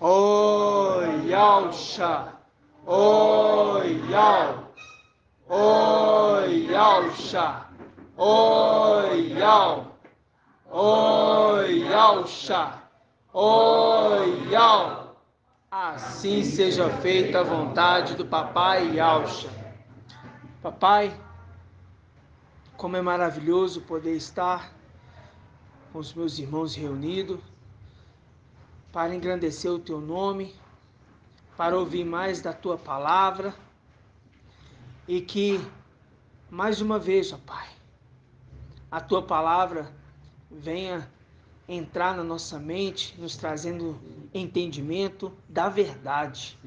Oyalcha, Oyal, Oyalcha, Oyal, Oyalcha, Oyal. Assim seja feita a vontade do Papai Yalcha. Papai, como é maravilhoso poder estar com os meus irmãos reunidos para engrandecer o teu nome, para ouvir mais da tua palavra e que, mais uma vez, ó Pai, a tua palavra venha entrar na nossa mente, nos trazendo entendimento da verdade.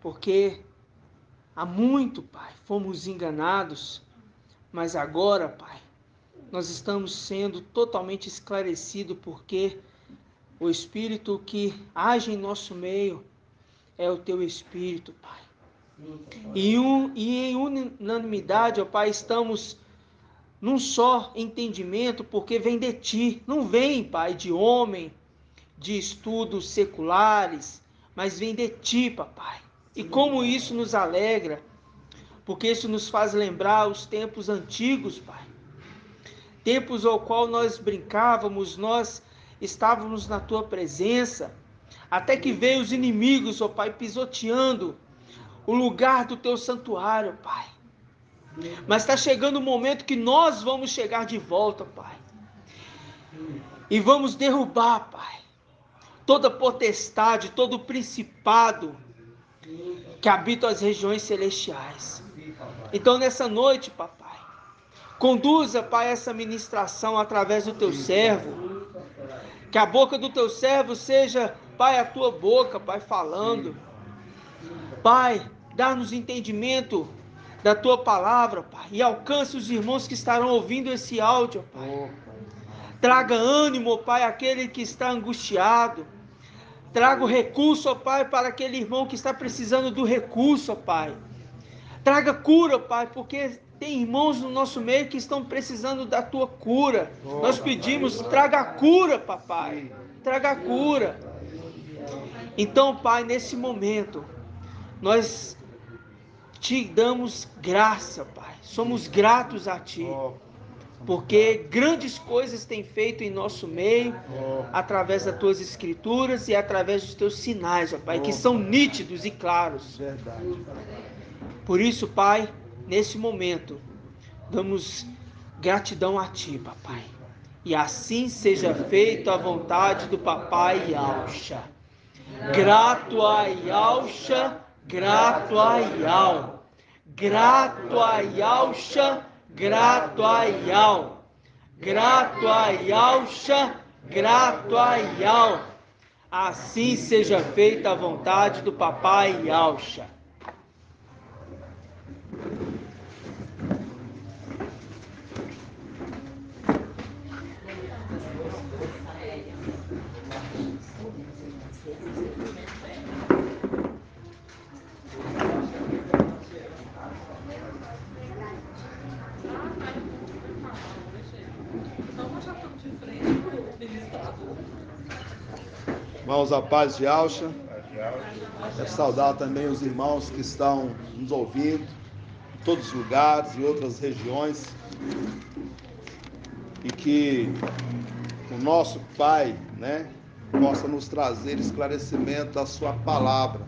Porque há muito, Pai, fomos enganados, mas agora, Pai, nós estamos sendo totalmente esclarecidos, porque o Espírito que age em nosso meio é o Teu Espírito, Pai. E em unanimidade, ó Pai, estamos num só entendimento, porque vem de Ti. Não vem, Pai, de homem, de estudos seculares, mas vem de Ti, Papai. E como isso nos alegra, porque isso nos faz lembrar os tempos antigos, Pai. Tempos ao qual nós brincávamos, nós estávamos na Tua presença, até que veio os inimigos, ó Pai, pisoteando o lugar do Teu santuário, Pai. Mas está chegando o momento que nós vamos chegar de volta, Pai. E vamos derrubar, Pai, toda potestade, todo principado que habita as regiões celestiais. Então nessa noite, Papai, conduza, Pai, essa ministração através do Teu servo. Que a boca do Teu servo seja, Pai, a Tua boca, Pai, falando. Pai, dá-nos entendimento da Tua palavra, Pai, e alcance os irmãos que estarão ouvindo esse áudio, Pai. Traga ânimo, Pai, àquele que está angustiado. Traga o recurso, ó Pai, para aquele irmão que está precisando do recurso, ó Pai. Traga cura, Pai, porque tem irmãos no nosso meio que estão precisando da Tua cura. Nós pedimos, traga a cura, Papai. Traga a cura. Então, Pai, nesse momento, nós Te damos graça, Pai. Somos gratos a Ti. Porque grandes coisas tem feito em nosso meio, através das Tuas Escrituras e através dos Teus sinais, ó Pai, que são nítidos e claros. Por isso, Pai, nesse momento, damos gratidão a Ti, Papai. E assim seja feita a vontade do Papai Yalcha. Grato a Yalcha, grato a Yal. Grato a Yalcha, grato a Yal. Grato a Yalcha, grato a Yal. Assim seja feita a vontade do Papai Yalcha. Irmãos, a paz de Yalcha. Quero saudar também os irmãos que estão nos ouvindo em todos os lugares e outras regiões. E que o nosso Pai, possa nos trazer esclarecimento da sua palavra.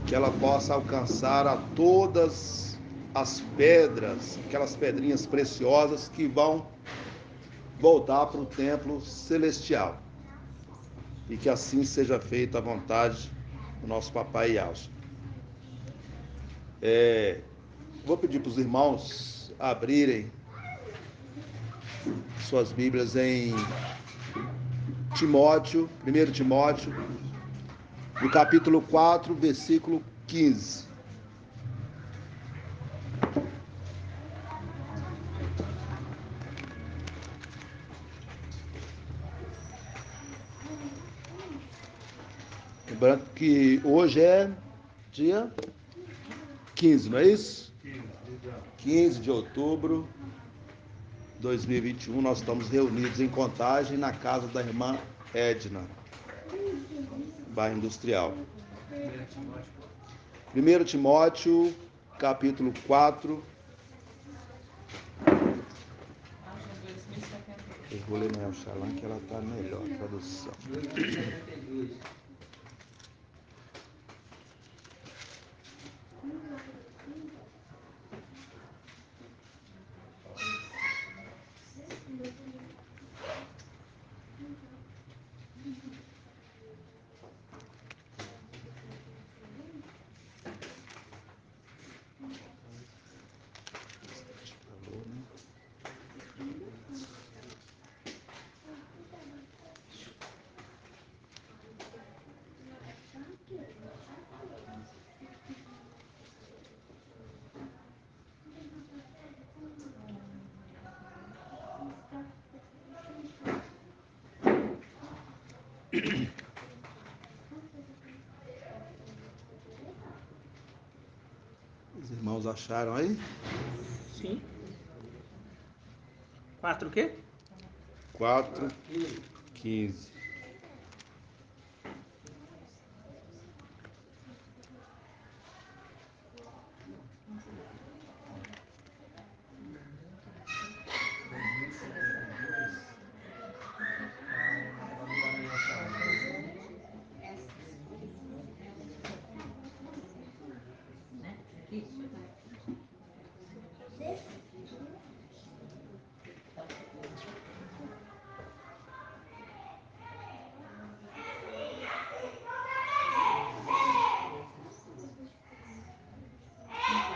Que ela possa alcançar a todas as pedras, aquelas pedrinhas preciosas que vão voltar para o templo celestial. E que assim seja feita a vontade do nosso Papai Yalcha. Vou pedir para os irmãos abrirem suas Bíblias em Timóteo, 1 Timóteo, no capítulo 4, versículo 15. Lembrando que hoje é dia 15, não é isso? 15 de outubro de 2021, nós estamos reunidos em Contagem na casa da irmã Edna. bairro industrial. 1 Timóteo, capítulo 4. Eu vou ler na El Shalom, que ela está melhor, a tradução. Os irmãos acharam aí? Sim. 4 o quê? 4:15.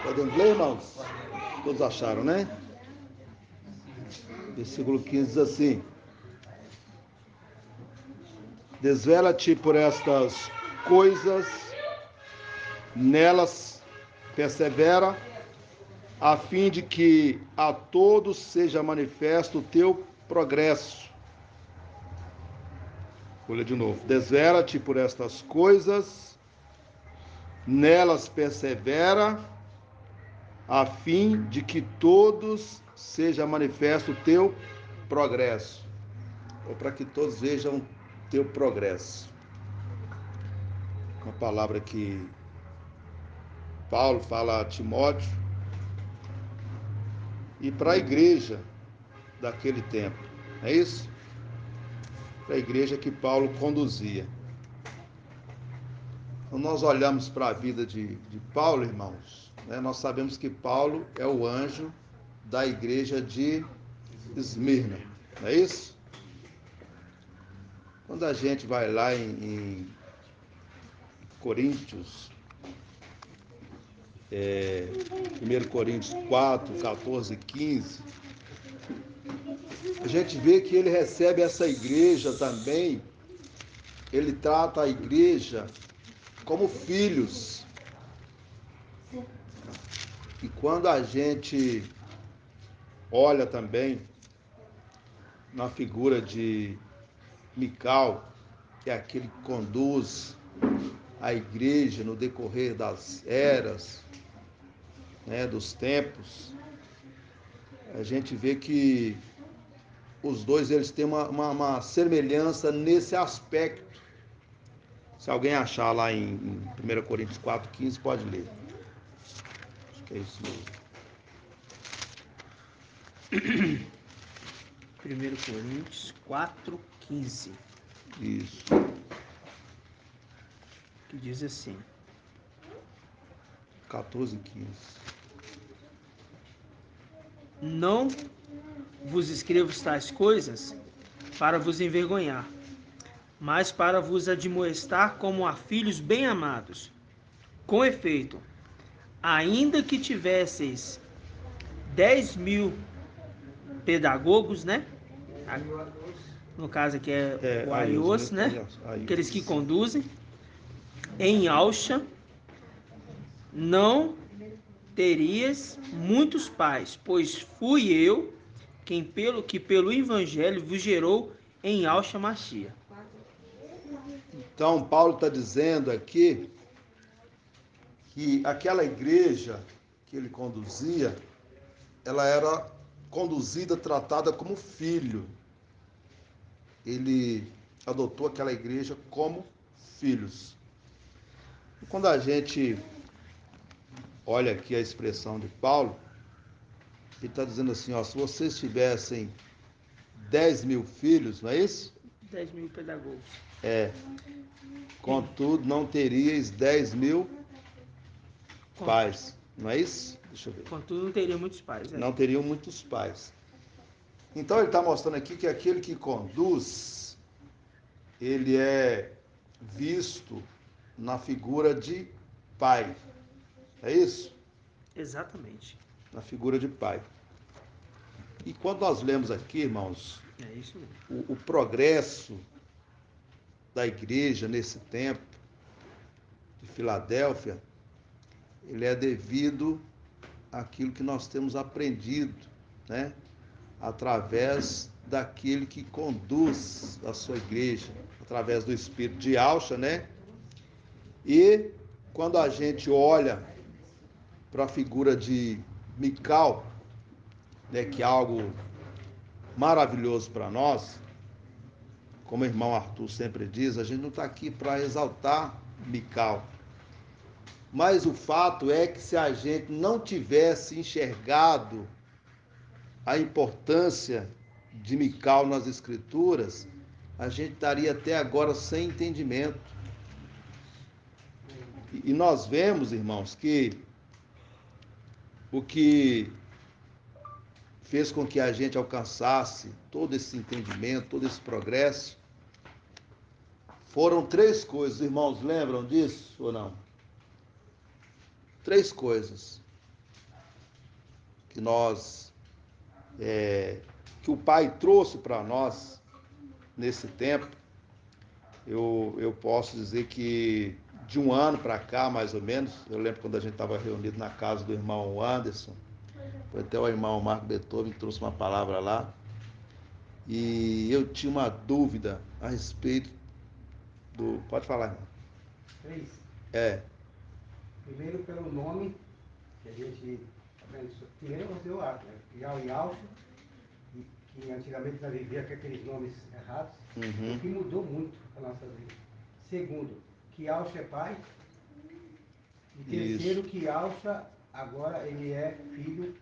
Podemos ler, irmãos? Todos acharam, né? Versículo 15 diz assim: Desvela-te por estas coisas, nelas persevera, a fim de que a todos seja manifesto o teu progresso. Olha de novo. Desvela-te por estas coisas, nelas persevera, a fim de que todos seja manifesto o teu progresso. Ou para que todos vejam teu progresso. Uma palavra que Paulo fala a Timóteo e para a igreja daquele tempo. É isso? Para a igreja que Paulo conduzia. Quando nós olhamos para a vida de Paulo, irmãos, né, nós sabemos que Paulo é o anjo da igreja de Esmirna. Não é isso? Quando a gente vai lá em Coríntios, 1 Coríntios 4, 14, 15, a gente vê que ele recebe essa igreja também, ele trata a igreja como filhos. E quando a gente olha também na figura de Mical, que é aquele que conduz a igreja no decorrer das eras, né, dos tempos, a gente vê que os dois eles têm uma semelhança nesse aspecto. Se alguém achar lá em 1 Coríntios 4,15, pode ler. Acho que é isso mesmo. 1 Coríntios 4,15. Isso. Que diz assim: 14,15. Não vos escrevo tais coisas para vos envergonhar, mas para vos admoestar como a filhos bem amados. Com efeito, ainda que tivesseis 10.000 pedagogos, né? No caso aqui é o aios, né? Aqueles que conduzem, em Alcha, não terias muitos pais, pois fui eu quem pelo evangelho vos gerou em Alcha Machia. Então, Paulo está dizendo aqui que aquela igreja que ele conduzia, ela era conduzida, tratada como filho. Ele adotou aquela igreja como filhos. E quando a gente olha aqui a expressão de Paulo, ele está dizendo assim, ó, se vocês tivessem 10.000 filhos, não é isso? 10.000 pedagogos. Contudo, não teríeis 10.000 pais, não é isso? Deixa eu ver. Contudo, não teria muitos pais. Não teriam muitos pais. Então ele está mostrando aqui que aquele que conduz, ele é visto na figura de pai. É isso? Exatamente. Na figura de pai. E quando nós lemos aqui, irmãos, É isso mesmo. o progresso da igreja nesse tempo de Filadélfia, ele é devido àquilo que nós temos aprendido, né? Através daquele que conduz a sua igreja, através do espírito de Alcha, né? E quando a gente olha para a figura de Mical, né, que é algo maravilhoso para nós, como o irmão Arthur sempre diz, a gente não está aqui para exaltar Mical. Mas o fato é que se a gente não tivesse enxergado a importância de Mical nas Escrituras, a gente estaria até agora sem entendimento. E nós vemos, irmãos, que o que fez com que a gente alcançasse todo esse entendimento, todo esse progresso, foram 3 coisas. Irmãos, lembram disso ou não? 3 coisas que nós, que o Pai trouxe para nós nesse tempo. Eu posso dizer que de um ano para cá, mais ou menos, eu lembro quando a gente estava reunido na casa do irmão Anderson, até o irmão Marco Beethoven trouxe uma palavra lá, e eu tinha uma dúvida a respeito do... Pode falar, irmão. 3. Primeiro pelo nome, que a gente primeiro deu ato, né? Iau e Alfa, que antigamente nós vivíamos com aqueles nomes errados, o que mudou muito a nossa vida. Segundo, que Alfa é pai. E terceiro, que Alfa agora ele é filho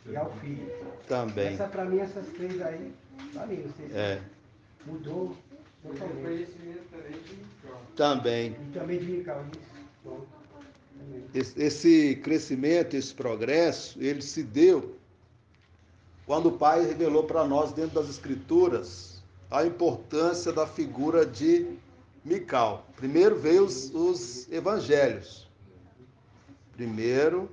e ao filho. Também. Essa para mim, essas 3 aí, para mim, não sei se mudou totalmente. Conhecimento também de Mical. Também. E também de Mical, isso. Bom, Esse crescimento, esse progresso, ele se deu quando o Pai revelou para nós, dentro das Escrituras, a importância da figura de Mical. Primeiro veio os evangelhos. Primeiro,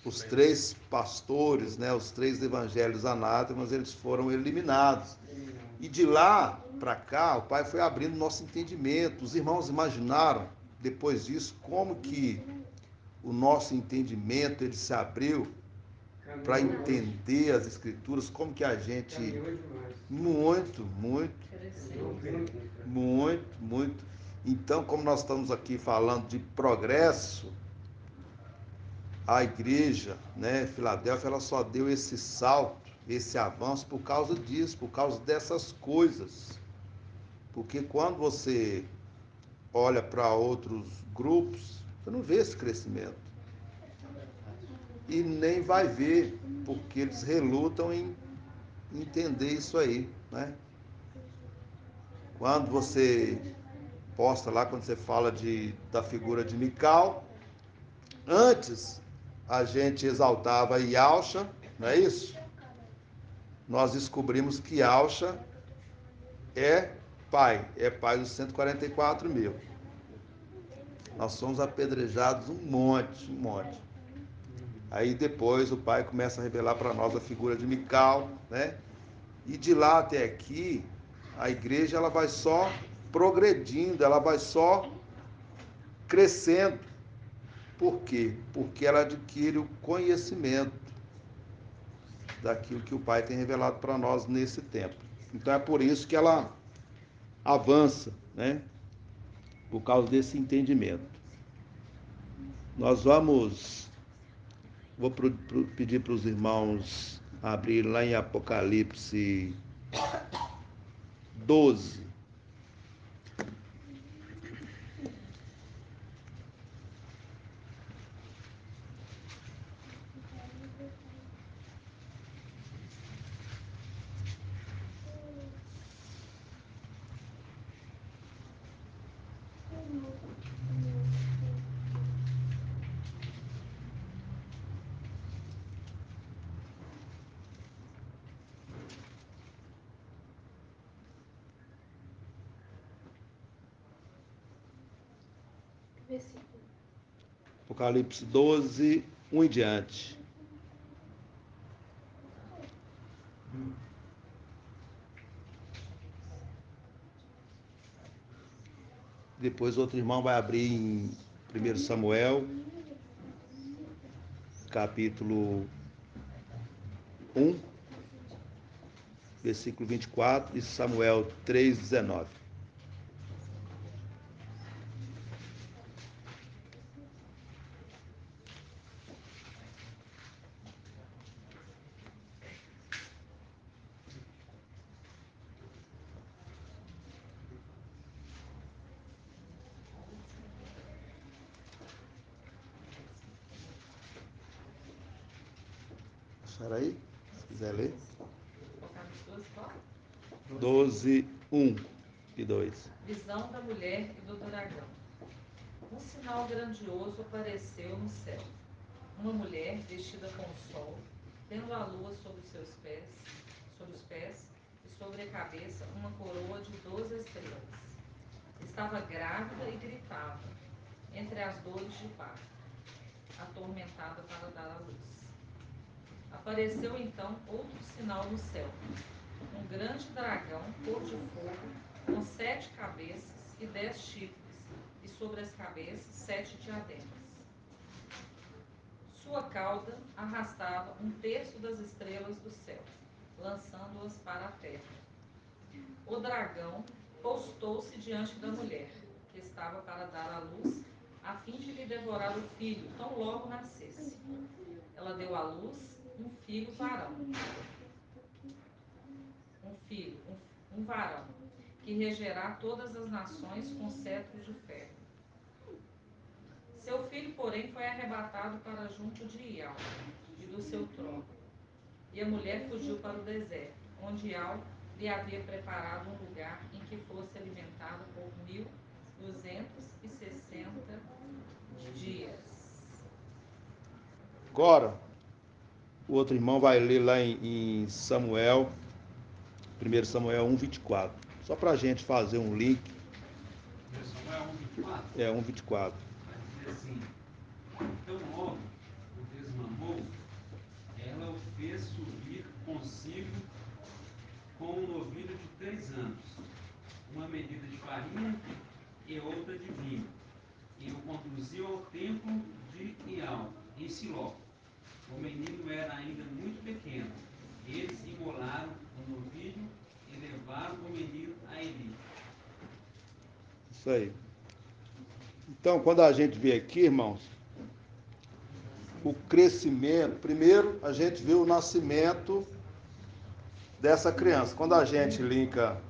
os 3 pastores, né, os 3 evangelhos anátemas, eles foram eliminados. E de lá para cá, o Pai foi abrindo nosso entendimento. Os irmãos imaginaram, depois disso, como que o nosso entendimento ele se abriu para entender as Escrituras, como que a gente... Muito. Então, como nós estamos aqui falando de progresso, a igreja, né, Filadélfia, ela só deu esse salto, esse avanço por causa disso, por causa dessas coisas. Porque quando você olha para outros grupos, você não vê esse crescimento. E nem vai ver, porque eles relutam em entender isso aí, né? Quando você posta lá, quando você fala da figura de Mical, antes a gente exaltava Yalcha, não é isso? Nós descobrimos que Yalcha é pai dos 144.000. Nós somos apedrejados um monte. Aí depois o Pai começa a revelar para nós a figura de Mical, né? E de lá até aqui, a igreja ela vai só progredindo, ela vai só crescendo. Por quê? Porque ela adquire o conhecimento daquilo que o Pai tem revelado para nós nesse tempo. Então é por isso que ela avança, né? Por causa desse entendimento. Nós vou pedir para os irmãos abrir lá em Apocalipse 12. Apocalipse 12, 1 em diante. Depois outro irmão vai abrir em 1 Samuel, capítulo 1, versículo 24, e Samuel 3, 19. Espera aí, se quiser ler. 12, 1 e 2. Visão da mulher e do dragão. Um sinal grandioso apareceu no céu. Uma mulher vestida com o sol, tendo a lua sobre os pés e sobre a cabeça uma coroa de 12 estrelas. Estava grávida e gritava, entre as dores de parto, atormentada para dar à luz. Apareceu então outro sinal no céu. Um grande dragão, cor de fogo, com 7 cabeças e 10 chifres, e sobre as cabeças 7 diademas. Sua cauda arrastava 1/3 das estrelas do céu, lançando-as para a terra. O dragão postou-se diante da mulher, que estava para dar à luz, a fim de lhe devorar o filho, tão logo nascesse. Ela deu à luz um filho varão. Um varão, que regerá todas as nações com cetros de ferro. Seu filho, porém, foi arrebatado para junto de Ial e do seu trono. E a mulher fugiu para o deserto, onde Ial lhe havia preparado um lugar em que fosse alimentado por 1260 dias. Agora, o outro irmão vai ler lá em Samuel, 1 Samuel 1, 24. Só para a gente fazer um link. 1 Samuel 1, 24? É, 1, 24. Vai dizer assim: então logo o desmamou, ela o fez subir consigo com um novilho de 3 anos, uma medida de farinha e outra de vinho, e o conduziu ao templo de Ial, em Siló. O menino era ainda muito pequeno. Eles imolaram o novilho e levaram o menino a Eli. Isso aí. Então, quando a gente vê aqui, irmãos, o crescimento, primeiro a gente vê o nascimento dessa criança. Quando a gente linka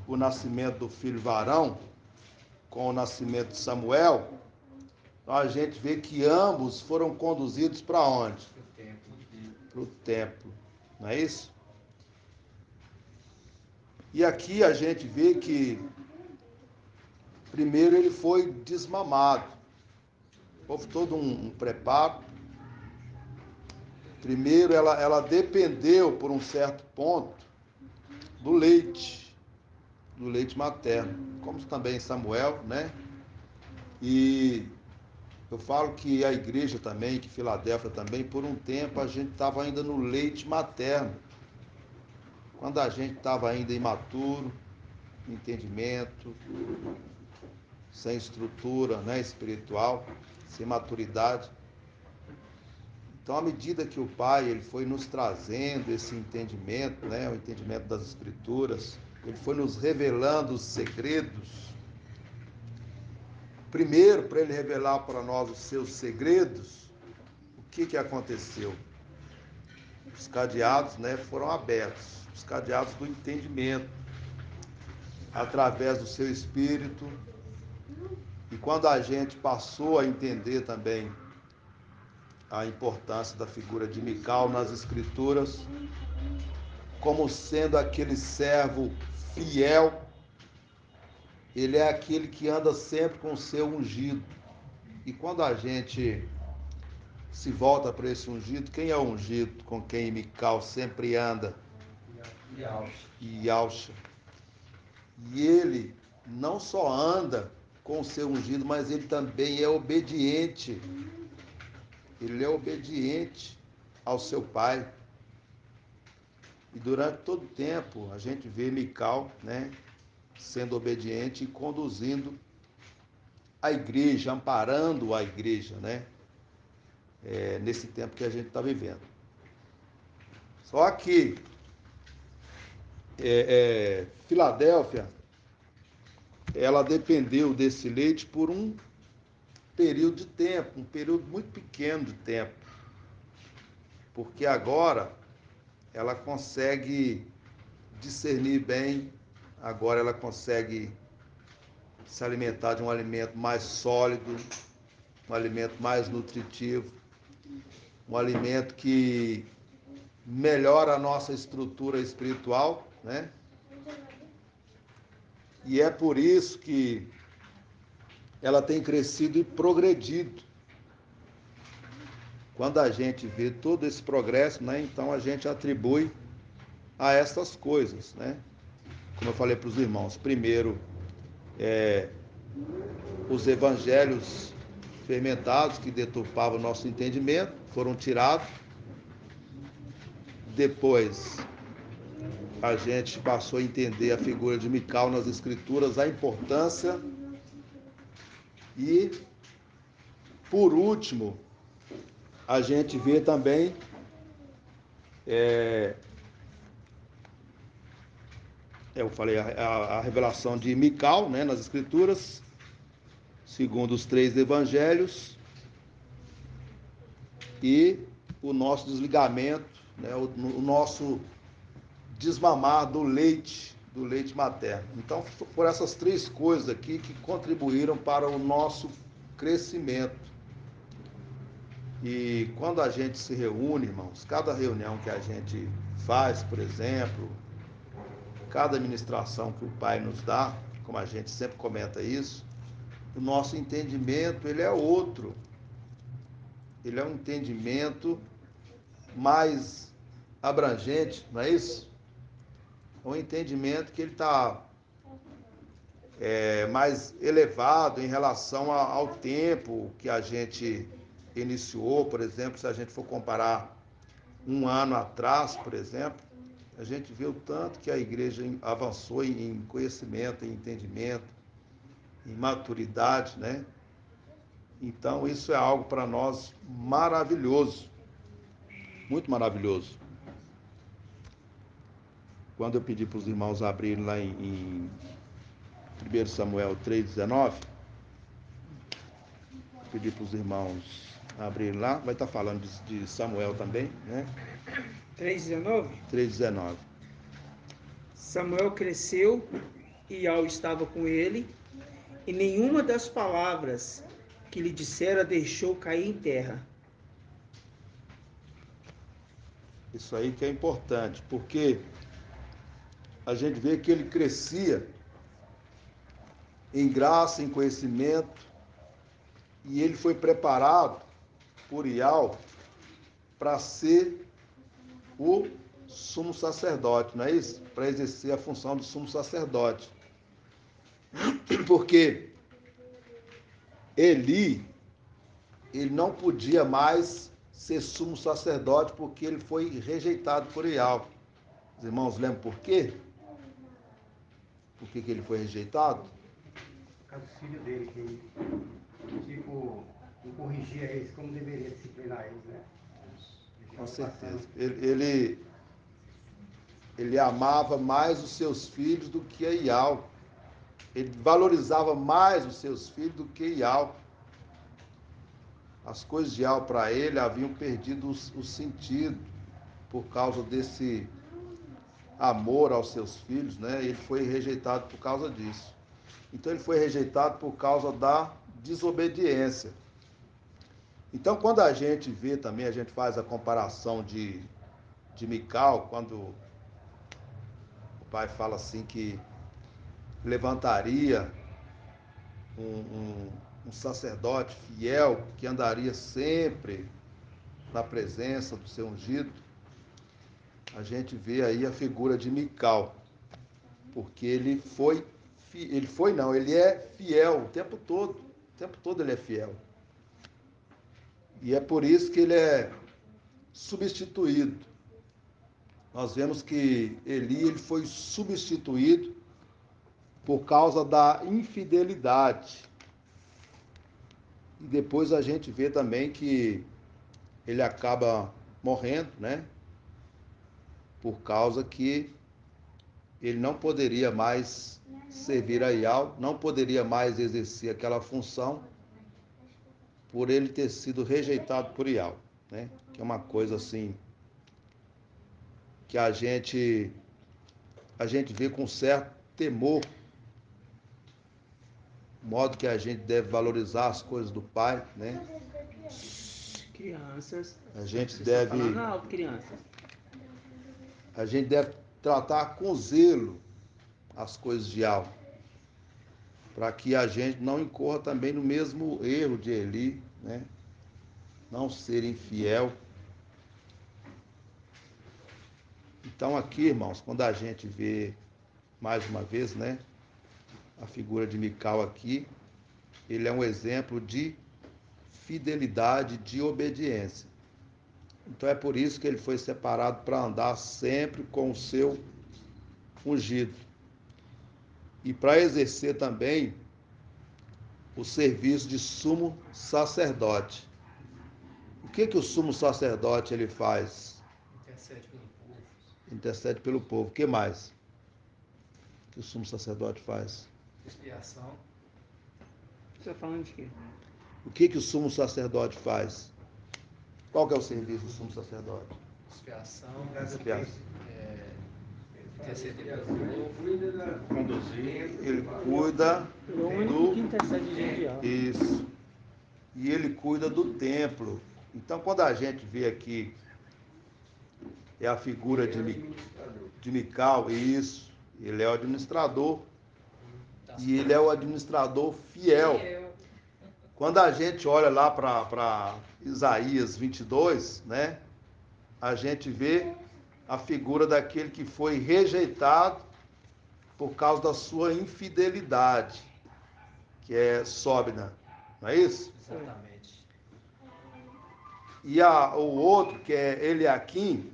o nascimento do filho varão com o nascimento de Samuel, então a gente vê que ambos foram conduzidos para onde? Para o templo. Não é isso? E aqui a gente vê que primeiro ele foi desmamado. Houve todo um preparo. Primeiro ela dependeu, por um certo ponto, do leite materno. Como também Samuel, né? E eu falo que a igreja também, que Filadélfia também, por um tempo a gente estava ainda no leite materno. Quando a gente estava ainda imaturo, entendimento, sem estrutura, né, espiritual, sem maturidade. Então, à medida que o Pai ele foi nos trazendo esse entendimento, né, o entendimento das Escrituras, ele foi nos revelando os segredos. Primeiro, para ele revelar para nós os seus segredos, o que aconteceu? Os cadeados, né, foram abertos, os cadeados do entendimento, através do seu Espírito. E quando a gente passou a entender também a importância da figura de Mical nas Escrituras, como sendo aquele servo fiel, ele é aquele que anda sempre com o seu ungido. E quando a gente se volta para esse ungido, quem é o ungido com quem Mical sempre anda? Yahshua. E ele não só anda com o seu ungido, mas ele também é obediente. Ele é obediente ao seu pai. E durante todo o tempo a gente vê Mical, né, sendo obediente e conduzindo a igreja, amparando a igreja, né, nesse tempo que a gente está vivendo. Só que Filadélfia, ela dependeu desse leite por um período de tempo, um período muito pequeno de tempo, porque agora ela consegue discernir bem, agora ela consegue se alimentar de um alimento mais sólido, um alimento mais nutritivo, um alimento que melhora a nossa estrutura espiritual, né? E é por isso que ela tem crescido e progredido. Quando a gente vê todo esse progresso, né, então a gente atribui a essas coisas, né? Como eu falei para os irmãos, primeiro, os evangelhos fermentados que deturpavam o nosso entendimento foram tirados. Depois, a gente passou a entender a figura de Mical nas Escrituras, a importância. E, por último, a gente vê também eu falei a revelação de Mical, né, nas Escrituras, segundo os 3 evangelhos, e o nosso desligamento, né, o nosso desmamar do leite materno. Então, foram essas 3 coisas aqui que contribuíram para o nosso crescimento. E quando a gente se reúne, irmãos, cada reunião que a gente faz, por exemplo, cada ministração que o Pai nos dá, como a gente sempre comenta isso, o nosso entendimento, ele é outro. Ele é um entendimento mais abrangente, não é isso? É um entendimento que ele está mais elevado em relação ao tempo que a gente iniciou. Por exemplo, se a gente for comparar um ano atrás, por exemplo, a gente vê o tanto que a igreja avançou em conhecimento, em entendimento, em maturidade, né? Então, isso é algo para nós maravilhoso, muito maravilhoso. Quando eu pedi para os irmãos abrirem lá em 1 Samuel 3,19, pedi para os irmãos abrirem lá, vai estar falando de Samuel também, né? 3,19? 3,19. Samuel cresceu e Al estava com ele, e nenhuma das palavras que lhe dissera deixou cair em terra. Isso aí que é importante, porque a gente vê que ele crescia em graça, em conhecimento, e ele foi preparado por Ial para ser o sumo sacerdote, não é isso? Para exercer a função de sumo sacerdote. Porque ele não podia mais ser sumo sacerdote porque ele foi rejeitado por Ial. Os irmãos lembram por quê? Por que ele foi rejeitado? Por causa dos filhos dele, que tipo, não corrigia eles como deveria disciplinar eles, né? Com certeza. Ele amava mais os seus filhos do que a Ial. Ele valorizava mais os seus filhos do que Ial. As coisas de Ial para ele haviam perdido o sentido por causa desse amor aos seus filhos, né? Ele foi rejeitado por causa disso. Então ele foi rejeitado por causa da desobediência. Então quando a gente vê também, a gente faz a comparação de Mical, quando o pai fala assim que levantaria um sacerdote fiel que andaria sempre na presença do seu ungido, a gente vê aí a figura de Mical, porque ele foi ele foi não, ele é fiel o tempo todo ele é fiel. E é por isso que ele é substituído. Nós vemos que ele foi substituído por causa da infidelidade. E depois a gente vê também que ele acaba morrendo, né? Por causa que ele não poderia mais servir a Ial, não poderia mais exercer aquela função por ele ter sido rejeitado por Ial, né? Que é uma coisa assim que a gente vê com certo temor, o modo que a gente deve valorizar as coisas do Pai, né? Crianças. A gente Vocês deve estão falando alto, crianças. a gente deve tratar com zelo as coisas de Ial, para que a gente não incorra também no mesmo erro de Eli, né? Não ser infiel. Então aqui, irmãos, quando a gente vê mais uma vez, né, a figura de Mical aqui, ele é um exemplo de fidelidade, de obediência. Então é por isso que ele foi separado para andar sempre com o seu ungido. E para exercer também o serviço de sumo sacerdote. O que o sumo sacerdote ele faz? Intercede pelo povo. Intercede pelo povo. O que mais que o sumo sacerdote faz? Expiação. Você está falando de quê? O que o sumo sacerdote faz? Qual que é o serviço do sumo sacerdote? Expiação. Expiação. Interceder pelo povo. Conduzir. Ele cuida Ele é o único que intercede diante de algo. Isso. E ele cuida do templo. Então, quando a gente vê aqui é a figura de Mical, isso, ele é o administrador. E ele é o administrador fiel. Quando a gente olha lá para Isaías 22, né, a gente vê a figura daquele que foi rejeitado por causa da sua infidelidade, que é Sóbina, não é isso? Exatamente. E o outro, que é Eliaquim,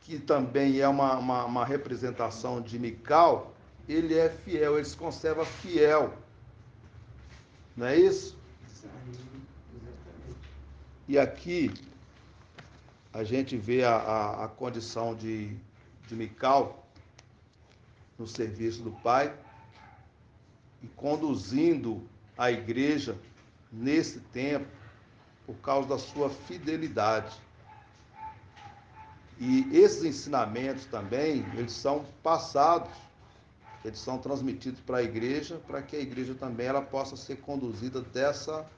que também é uma representação de Mical, ele é fiel, ele se conserva fiel, não é isso? E aqui a gente vê a condição de Mical no serviço do Pai e conduzindo a igreja nesse tempo por causa da sua fidelidade. E esses ensinamentos também, eles são passados, eles são transmitidos para a igreja, para que a igreja também ela possa ser conduzida dessa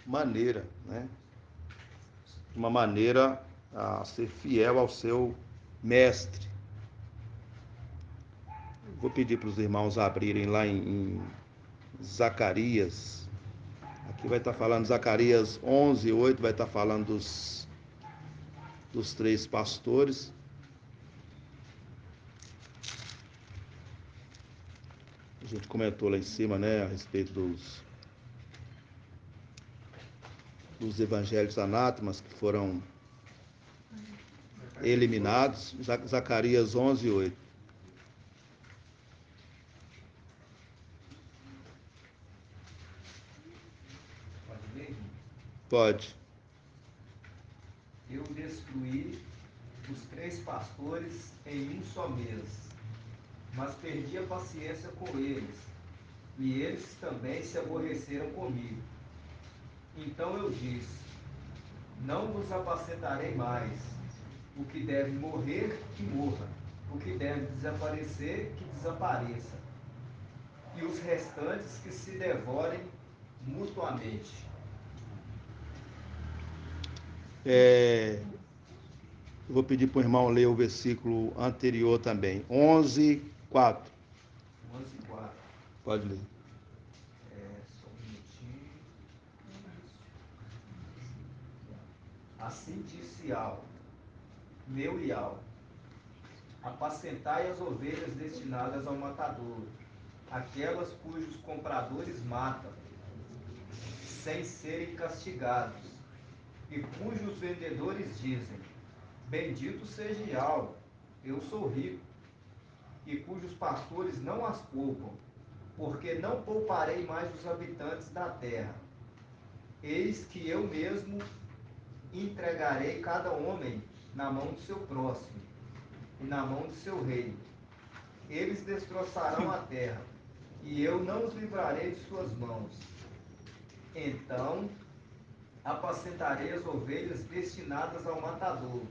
maneira, né? De uma maneira a ser fiel ao seu mestre. Vou pedir para os irmãos abrirem lá em Zacarias. Aqui vai estar falando Zacarias 11:8, vai estar falando dos 3 pastores. A gente comentou lá em cima, né, a respeito dos evangelhos anátemas que foram eliminados. Zacarias 11:8. Pode ler? Pode. Eu destruí os 3 pastores em um só mês, mas perdi a paciência com eles, e eles também se aborreceram comigo. Então eu disse: não vos apacentarei mais. O que deve morrer, que morra. O que deve desaparecer, que desapareça. E os restantes que se devorem mutuamente. Eu vou pedir para o irmão ler o versículo anterior também. 11:4. 11:4. Pode ler. Só um minutinho. Assim disse Ial, meu Ial: apacentai as ovelhas destinadas ao matadouro, aquelas cujos compradores matam, sem serem castigados, e cujos vendedores dizem: bendito seja Yahweh, eu sou rico, e cujos pastores não as poupam, porque não pouparei mais os habitantes da terra. Eis que eu mesmo entregarei cada homem na mão do seu próximo e na mão do seu rei. Eles destroçarão a terra, e eu não os livrarei de suas mãos. Então apacentarei as ovelhas destinadas ao matadouro,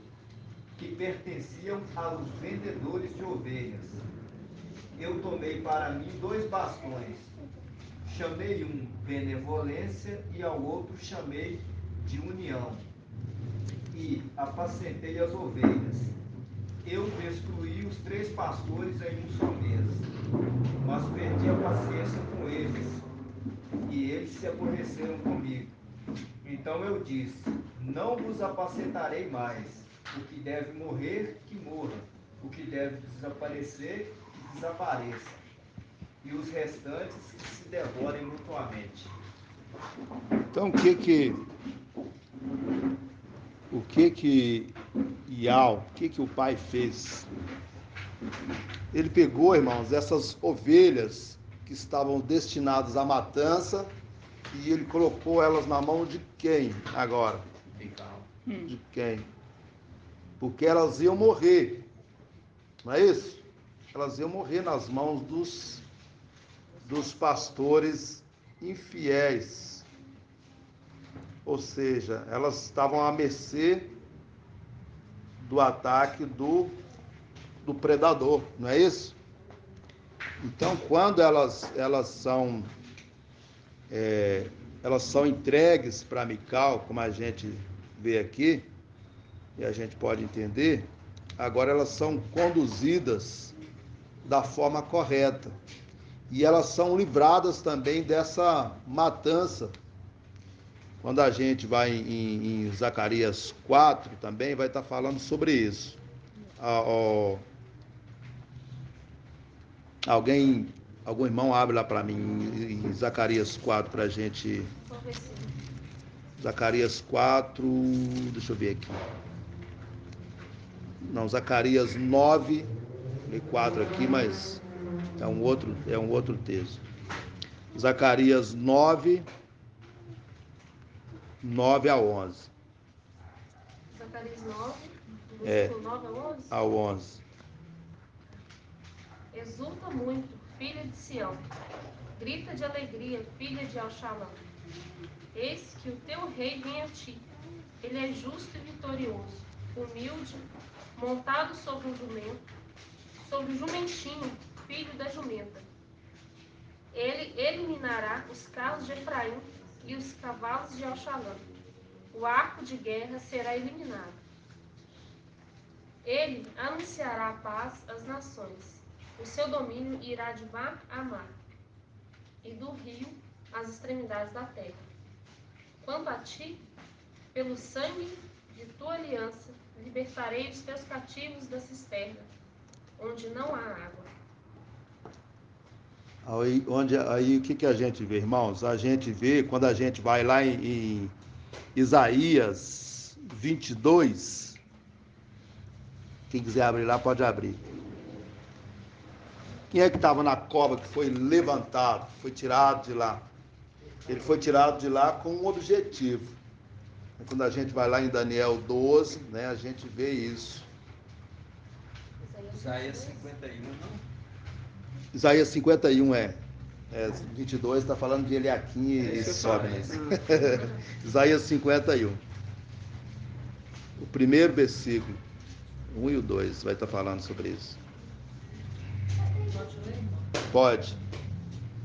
que pertenciam aos vendedores de ovelhas. Eu tomei para mim 2 bastões. Chamei um benevolência e ao outro chamei de união. E apacentei as ovelhas. Eu destruí os 3 pastores em um só mês, mas perdi a paciência com eles, e eles se aborreceram comigo. Então eu disse: não vos apacentarei mais. O que deve morrer, que morra. O que deve desaparecer, que desapareça. E os restantes que se devorem mutuamente. Então, o que o pai fez? Ele pegou, irmãos, essas ovelhas que estavam destinadas à matança e ele colocou elas na mão de quem agora? De quem? Porque elas iam morrer, não é isso? Elas iam morrer nas mãos dos pastores infiéis. Ou seja, elas estavam à mercê do ataque do predador, não é isso? Então, quando elas são entregues para Mical, como a gente vê aqui, e a gente pode entender, agora elas são conduzidas da forma correta. E elas são livradas também dessa matança. Quando a gente vai em Zacarias 4, também vai estar falando sobre isso. Algum irmão abre lá para mim em Zacarias 4 para a gente. Zacarias 4, deixa eu ver aqui. Não, Zacarias 9, li 4 aqui, mas é um outro texto. Zacarias 9, 9 a 11. Zacarias 9, versículo 9 a 11? A 11. Exulta muito, filha de Sião. Grita de alegria, filha de Alxalã. Eis que o teu rei vem a ti. Ele é justo e vitorioso, humilde, montado sobre um jumento, sobre o jumentinho, filho da jumenta. Ele eliminará os carros de Efraim e os cavalos de Alxalã. O arco de guerra será eliminado. Ele anunciará a paz às nações. O seu domínio irá de mar a mar, e do rio às extremidades da terra. Quanto a ti, pelo sangue de tua aliança, libertarei os teus cativos da cisterna, onde não há água. Aí o que a gente vê, irmãos? A gente vê, quando a gente vai lá em Isaías 22, quem quiser abrir lá, pode abrir. Quem é que estava na cova que foi levantado, foi tirado de lá? Ele foi tirado de lá com um objetivo. Quando a gente vai lá em Daniel 12, né, a gente vê isso. Isaías 51, não? Isaías 51 22 está falando de Eliaquim e sobe, né? Isaías 51. O primeiro versículo, 1 e o 2, vai estar falando sobre isso. Pode ler, irmão? Pode.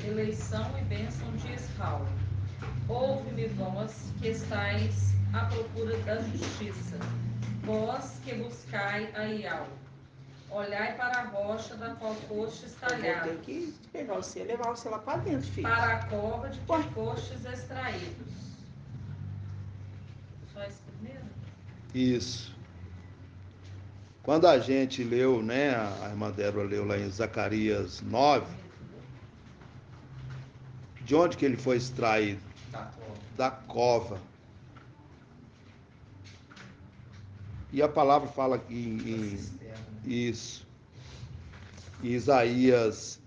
Eleição e bênção de Israel. Ouve-me, vós que estáis à procura da justiça, vós que buscai a Iau. Olhai para a rocha da qual fostes Eu vou talhados, ter que pegar você e levar você lá para dentro, filho. para a cova de que fostes extraídos. Só esse primeiro? Isso. Quando a gente leu, né, a irmã Débora leu lá em Zacarias 9, De onde que ele foi extraído? Da cova. Da cova. E a palavra fala aqui isso. Em Isaías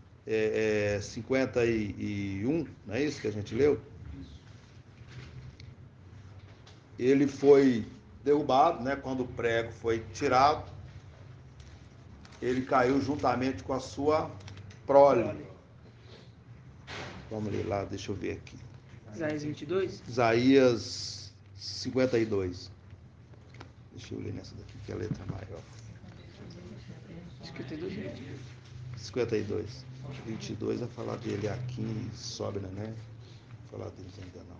51, não é isso que a gente leu? Ele foi derrubado, né? Quando o prego foi tirado, ele caiu juntamente com a sua prole. Vamos ler lá, deixa eu ver aqui. Isaías 22? Isaías 52. Deixa eu ler nessa daqui, que é a letra maior. 52 mesmo. 52. 22 vai falar dele aqui em Sobra, né? Vou falar deles ainda não.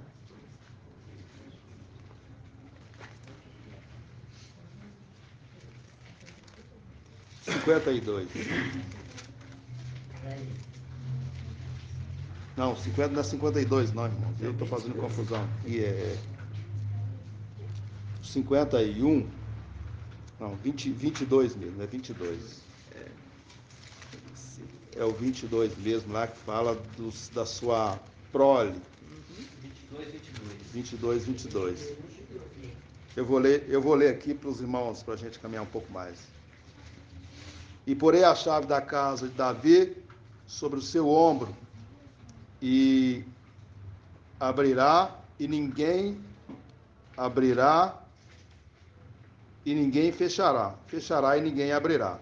Não, 50 não é 52, não, irmão. Eu estou fazendo confusão. E é 51. Não, 22 mesmo, é 22. É o 22 mesmo lá que fala da sua prole. 22. Eu vou ler aqui para os irmãos, para a gente caminhar um pouco mais. E porei a chave da casa de Davi sobre o seu ombro, e abrirá, e ninguém abrirá, e ninguém fechará. Fechará, e ninguém abrirá.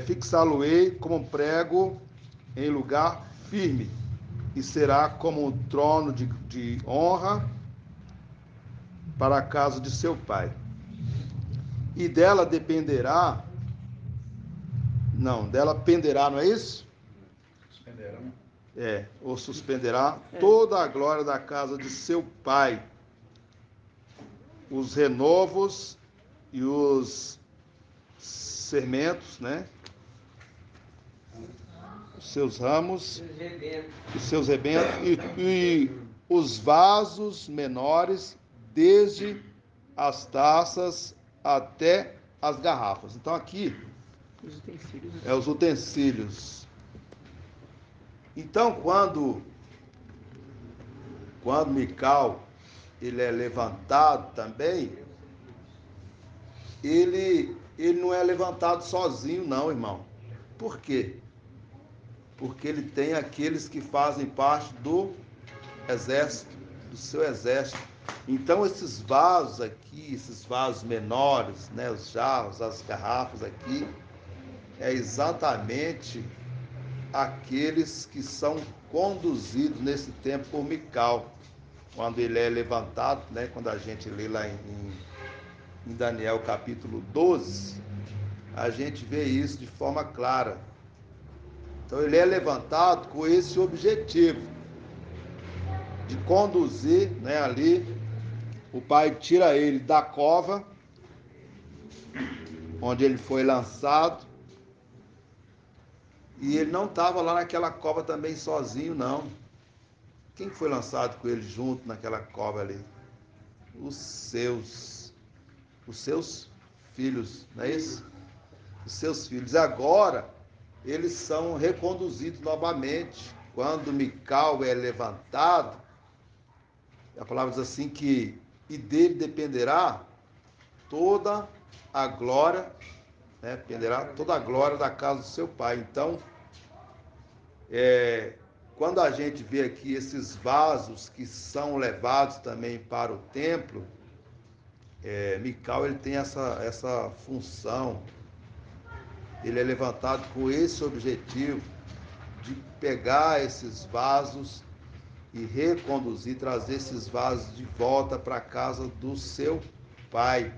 Fixá-lo-ei como um prego em lugar firme, e será como um trono de honra para a casa de seu pai. E dela penderá, não é isso? Suspenderá. Ou suspenderá toda a glória da casa de seu pai, os renovos e os sermentos, né? Os seus ramos, os seus rebentos e os vasos menores, desde as taças até as garrafas. Então aqui Os utensílios. os utensílios. Então quando Mical ele é levantado também, ele não é levantado sozinho não, irmão. Por quê? Porque ele tem aqueles que fazem parte do exército, do seu exército. Então esses vasos aqui, esses vasos menores, né, os jarros, as garrafas aqui, é exatamente aqueles que são conduzidos nesse tempo por Mical, quando ele é levantado, né, quando a gente lê lá em Daniel capítulo 12, a gente vê isso de forma clara. Então ele é levantado com esse objetivo de conduzir, né, ali. O pai tira ele da cova onde ele foi lançado, e ele não estava lá naquela cova também sozinho, não. Quem foi lançado com ele junto naquela cova ali? Os seus filhos, não é isso? Os seus filhos. Agora eles são reconduzidos novamente. Quando Mical é levantado, a palavra diz assim que e dele dependerá toda a glória, né? Dependerá toda a glória da casa do seu pai. Então, quando a gente vê aqui esses vasos que são levados também para o templo, Mical ele tem essa função. Ele é levantado com esse objetivo de pegar esses vasos e reconduzir, trazer esses vasos de volta para a casa do seu pai.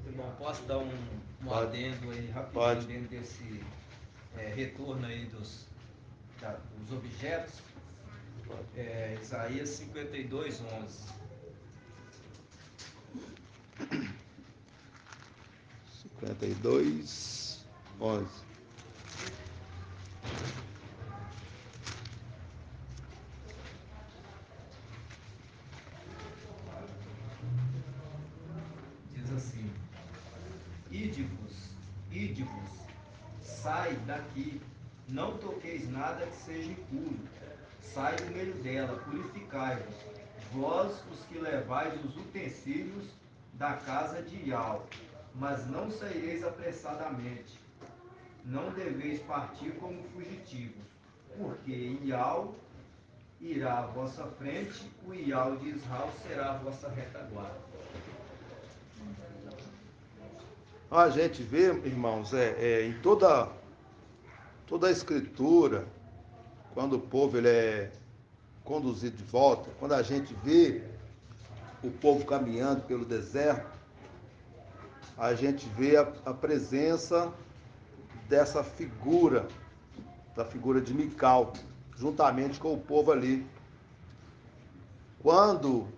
Irmão, posso dar um adendo aí rapidinho dentro desse retorno aí dos objetos? Isaías 52, 11. 52, 11. Diz assim: Ide-vos, sai daqui, Não toqueis nada que seja impuro. Sai do meio dela, purificai-vos, vós os que levais os utensílios da casa de Ial, mas não saireis apressadamente. Não deveis partir como fugitivos, porque Ial irá à vossa frente, o Ial de Israel será a vossa retaguarda. A gente vê, irmãos, em toda a escritura, quando o povo ele é conduzido de volta, quando a gente vê o povo caminhando pelo deserto, a gente vê a presença dessa figura, da figura de Mical, juntamente com o povo ali. Quando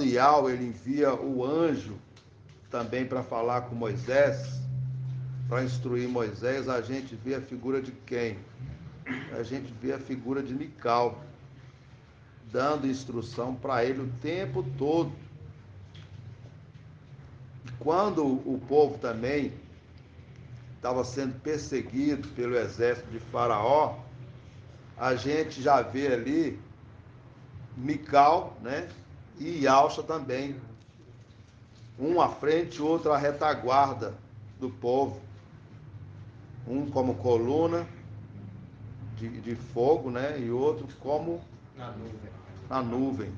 Iau ele envia o anjo também para falar com Moisés, para instruir Moisés, a gente vê a figura de quem? A gente vê a figura de Mical, dando instrução para ele o tempo todo. E quando o povo também estava sendo perseguido pelo exército de Faraó, a gente já vê ali Mical, né? E Ialcha também. Um à frente, outro à retaguarda do povo. Um como coluna de fogo, né? E outro como na nuvem.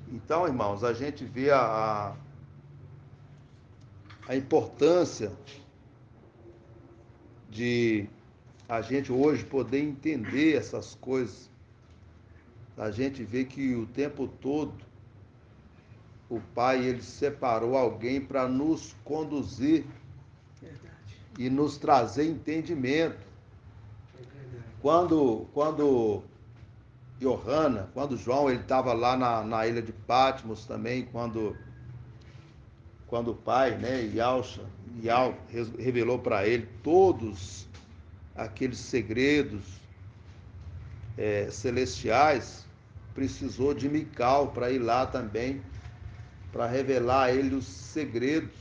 Então, irmãos, a gente vê a importância de a gente hoje poder entender essas coisas. A gente vê que o tempo todo o Pai ele separou alguém para nos conduzir e nos trazer entendimento. Quando João ele estava lá na ilha de Patmos também, quando o pai, né, Iau revelou para ele todos aqueles segredos celestiais, precisou de Mical para ir lá também, para revelar a ele os segredos,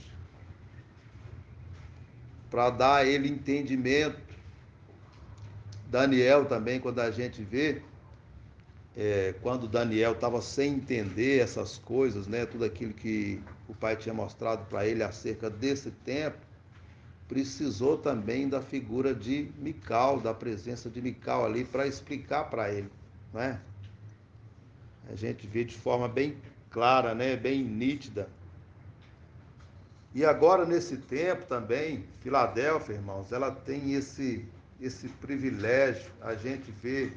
para dar a ele entendimento. Daniel também, quando a gente vê, quando Daniel estava sem entender essas coisas, né, tudo aquilo que o pai tinha mostrado para ele acerca desse tempo, precisou também da figura de Mical, da presença de Mical ali para explicar para ele, não é? A gente vê de forma bem clara, né, bem nítida. E agora nesse tempo também, Filadélfia, irmãos, ela tem esse privilégio. A gente vê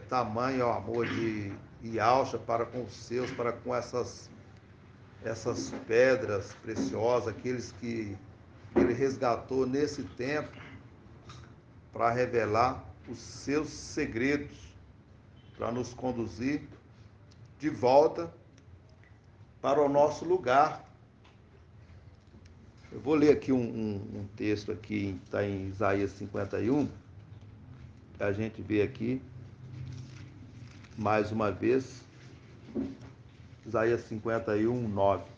tamanho o amor de Ialcha para com os seus, para com essas pedras preciosas, aqueles que ele resgatou nesse tempo para revelar os seus segredos, para nos conduzir de volta para o nosso lugar. Eu vou ler aqui um texto aqui, está em Isaías 51, que a gente vê aqui, mais uma vez, Isaías 51, 9.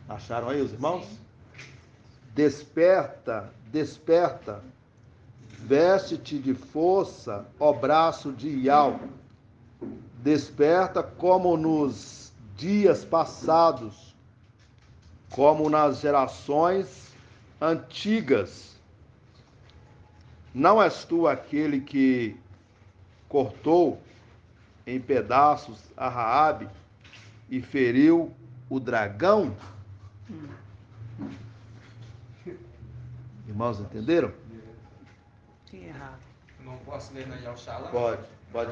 Acharam aí os irmãos? Sim. Desperta, desperta, veste-te de força, ó braço de Iau. Desperta como nos dias passados, como nas gerações antigas. Não és tu aquele que cortou em pedaços a Raabe e feriu o dragão? Irmãos, entenderam? Tinha errado. Não posso ler na Yalxalá? Pode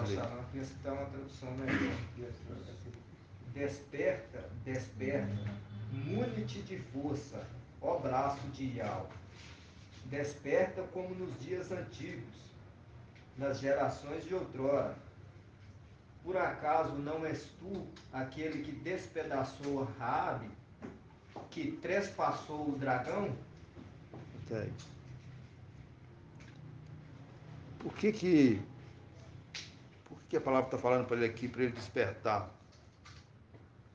ler. Yalxalá, penso que está uma tradução melhor. Desperta, desperta, mune-te de força, ó braço de Iau. Desperta como nos dias antigos, nas gerações de outrora. Por acaso não és tu aquele que despedaçou Raabe, que trespassou o dragão? Até aí. Por que a palavra está falando para ele aqui, para ele despertar?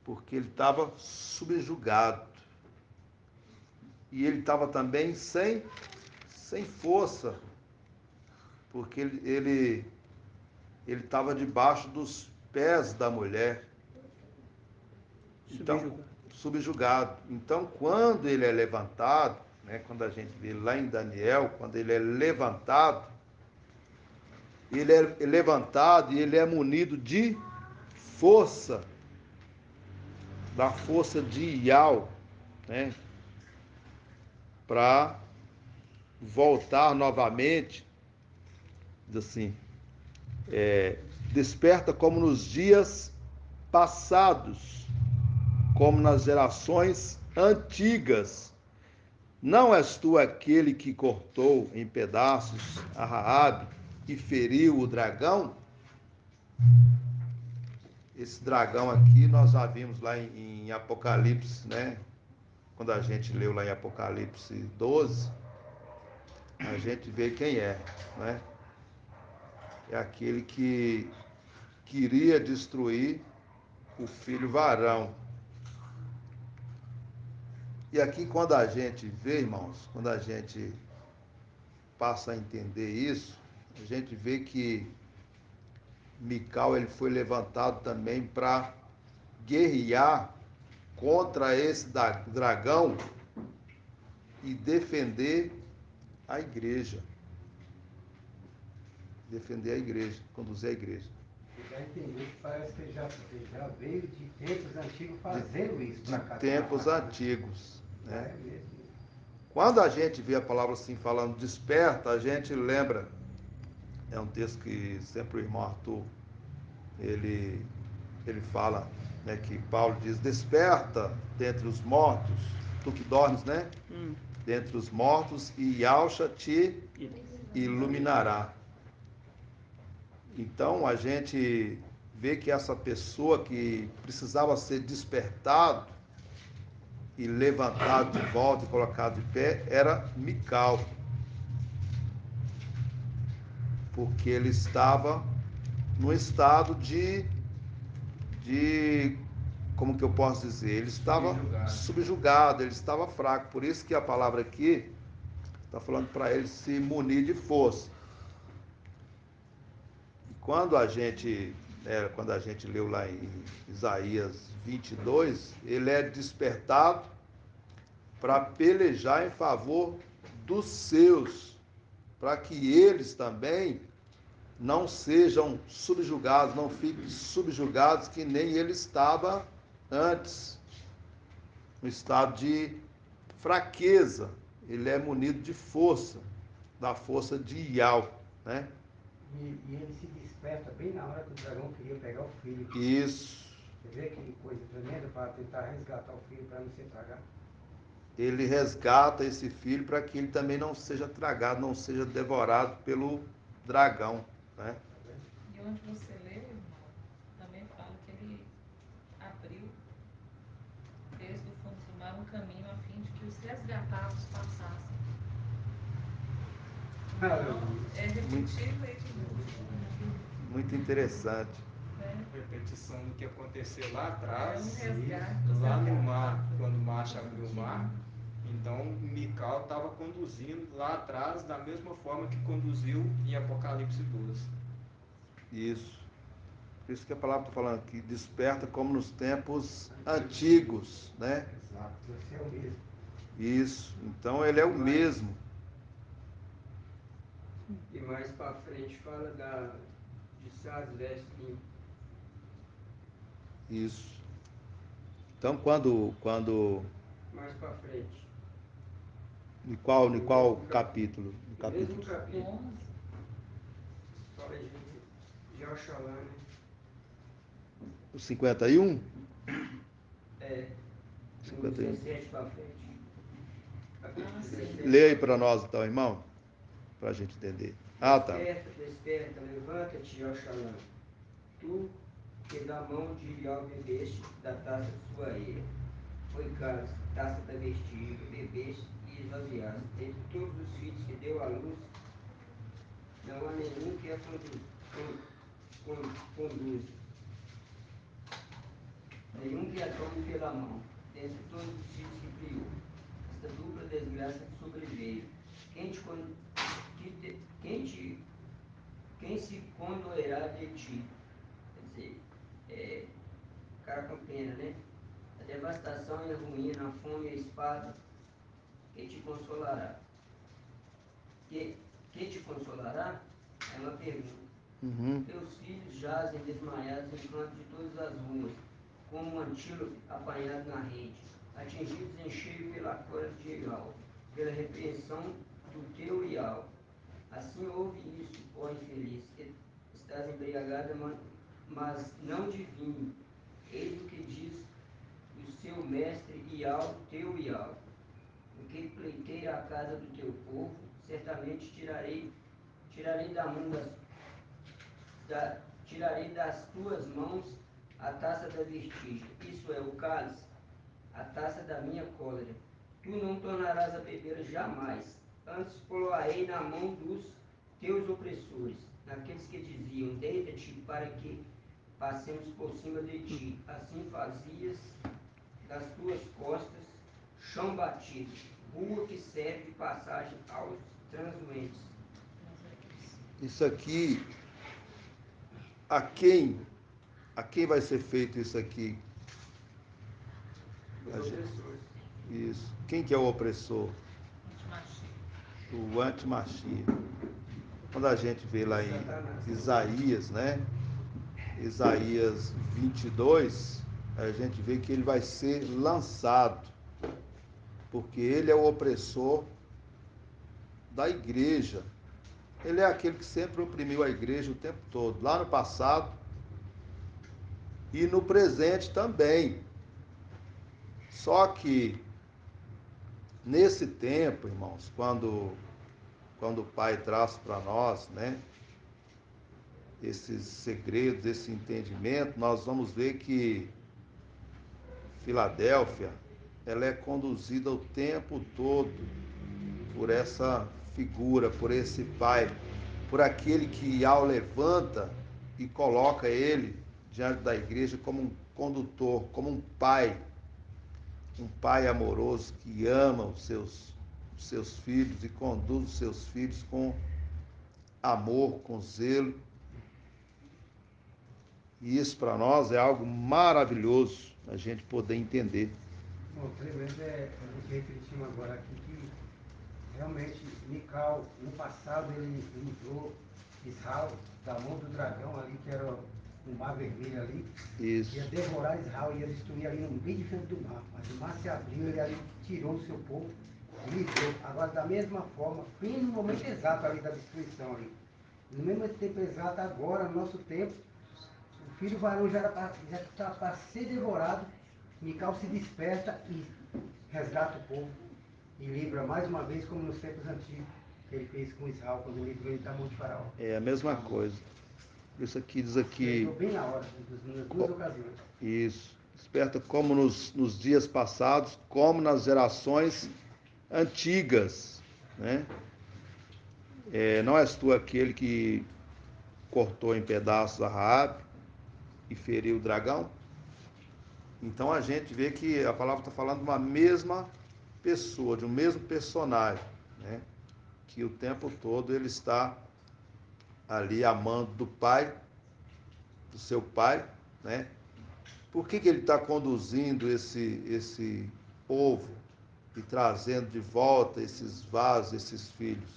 Porque ele estava subjugado. E ele estava também sem força. Porque ele estava debaixo dos pés da mulher. Então, subjugado. Então, quando ele é levantado, né, quando a gente vê lá em Daniel, quando ele é levantado, ele é levantado e ele é munido de força, da força de Iau, né, para voltar novamente, diz assim, desperta como nos dias passados, como nas gerações antigas. Não és tu aquele que cortou em pedaços a Raabe e feriu o dragão? Esse dragão aqui nós já vimos lá em Apocalipse, né? Quando a gente leu lá em Apocalipse 12, a gente vê quem é, né? É aquele que queria destruir o filho varão. E aqui quando a gente vê, irmãos, quando a gente passa a entender isso, a gente vê que Mical ele foi levantado também para guerrear contra esse dragão e defender a igreja. Defender a igreja, conduzir a igreja. Já entendi que parece que ele já veio de tempos antigos fazendo isso. De tempos antigos. Né? É mesmo. Quando a gente vê a palavra assim falando desperta, a gente lembra, é um texto que sempre o irmão Arthur, ele fala, né, que Paulo diz, desperta dentre os mortos, tu que dormes, né? Dentre os mortos, e Yahshua te iluminará. Então a gente vê que essa pessoa que precisava ser despertado e levantado de volta e colocado de pé era Mical. Porque ele estava no estado de como que eu posso dizer? Ele estava subjugado, ele estava fraco. Por isso que a palavra aqui está falando para ele se munir de força. E quando a gente leu lá em Isaías 22, ele é despertado para pelejar em favor dos seus, para que eles também não sejam subjugados, não fiquem subjugados que nem ele estava antes, no estado de fraqueza. Ele é munido de força, da força de Iau, né? E ele se desperta bem na hora que o dragão queria pegar o filho. Isso. Você vê que coisa tremenda para tentar resgatar o filho para não ser tragado? Ele resgata esse filho para que ele também não seja tragado, não seja devorado pelo dragão, né? E onde você lê, irmão, também fala que ele abriu, desde o fundo do mar, um caminho a fim de que os resgatados passassem. Então, é repetir e ler de novo. Muito interessante. Repetição do que aconteceu lá É atrás, um resgate. lá no mar, quando o mar abriu o mar. Então, Mical estava conduzindo lá atrás da mesma forma que conduziu em Apocalipse 12. Isso. Por isso que a palavra está falando que desperta como nos tempos antigos, né? Exato, você é o mesmo. Isso. Então ele é o mesmo. E mais para frente fala de Sás veste limpo. Isso. Então quando Mais para frente. em qual capítulo? No capítulo Mesmo capítulo. Fala de Oxalá, né? 51? É. 51. 17 para frente. Capítulo 17. Leia aí para nós então, irmão, para a gente entender. Ah, tá. Desperta, desperta, levanta-te, Oxalá. Tu que da mão de Ilial bebeste da taça de sua eira. Foi cálice, taça da vestígio, bebeste e esvaziaste. Entre todos os filhos que deu à luz, não há nenhum que a conduza, nenhum que a tome pela mão. Dentre todos os filhos que criou, esta dupla desgraça te sobreveio. Quem te, con- quem se condoerá de ti? Quer dizer, cara com pena, né? A devastação e a ruína, a fome e a espada, quem te consolará? Quem te consolará? É uma pergunta. Uhum. Teus filhos jazem desmaiados em canto de todas as ruas, como um antílope apanhado na rede, atingidos em cheio pela cólera de Elial, pela repreensão do teu Ial. Assim ouve isso, ó infeliz, que estás embriagada, mas não de vinho. Eis o que diz o seu mestre Ial, teu Ial. O que pleiteia a casa do teu povo, certamente tirarei da mão tirarei das tuas mãos a taça da vestígio, isso é o cálice, a taça da minha cólera. Tu não tornarás a beber jamais, antes poloarei na mão dos teus opressores, naqueles que diziam, deita-te para que passemos por cima de ti. Assim fazias das tuas costas chão batido, rua que serve de passagem aos transuentes. Isso aqui, a quem vai ser feito isso aqui? Os opressores. Isso. Quem que é o opressor? O antimachia. Quando a gente vê lá em Isaías, né? Isaías 22, a gente vê que ele vai ser lançado, porque ele é o opressor da igreja. Ele é aquele que sempre oprimiu a igreja o tempo todo, lá no passado e no presente também. Só que nesse tempo, irmãos, quando o Pai traz para nós, né, esses segredos, esse entendimento, nós vamos ver que Filadélfia, ela é conduzida o tempo todo por essa figura, por esse pai, por aquele que ao levanta e coloca ele diante da igreja como um condutor, como um pai amoroso que ama os seus filhos e conduz os seus filhos com amor, com zelo. E isso para nós é algo maravilhoso a gente poder entender. Bom, tremendo o que refletimos agora aqui, que realmente Mical, no passado, ele livrou Israel da mão do dragão ali, que era o mar vermelho ali. Isso. Ia devorar Israel, ia destruir ali no bem de frente do mar. Mas o mar se abriu, ele ali tirou o seu povo e livrou. Agora, da mesma forma, bem no momento exato ali da destruição ali. No mesmo tempo exato, agora, no nosso tempo, o filho varão já está para ser devorado. Mical se desperta e resgata o povo e livra mais uma vez, como nos tempos antigos, que ele fez com Israel, quando ele livrou ele da mão de Faraó. É a mesma coisa. Isso aqui diz aqui. Despertou bem na hora, nas duas ocasiões. Isso. Desperta como nos dias passados, como nas gerações antigas, né? Não és tu aquele que cortou em pedaços a Raabe e feriu o dragão? Então a gente vê que a palavra está falando de uma mesma pessoa, de um mesmo personagem, né? Que o tempo todo ele está ali amando do pai, do seu pai, né? Por que ele está conduzindo esse povo e trazendo de volta esses vasos, esses filhos?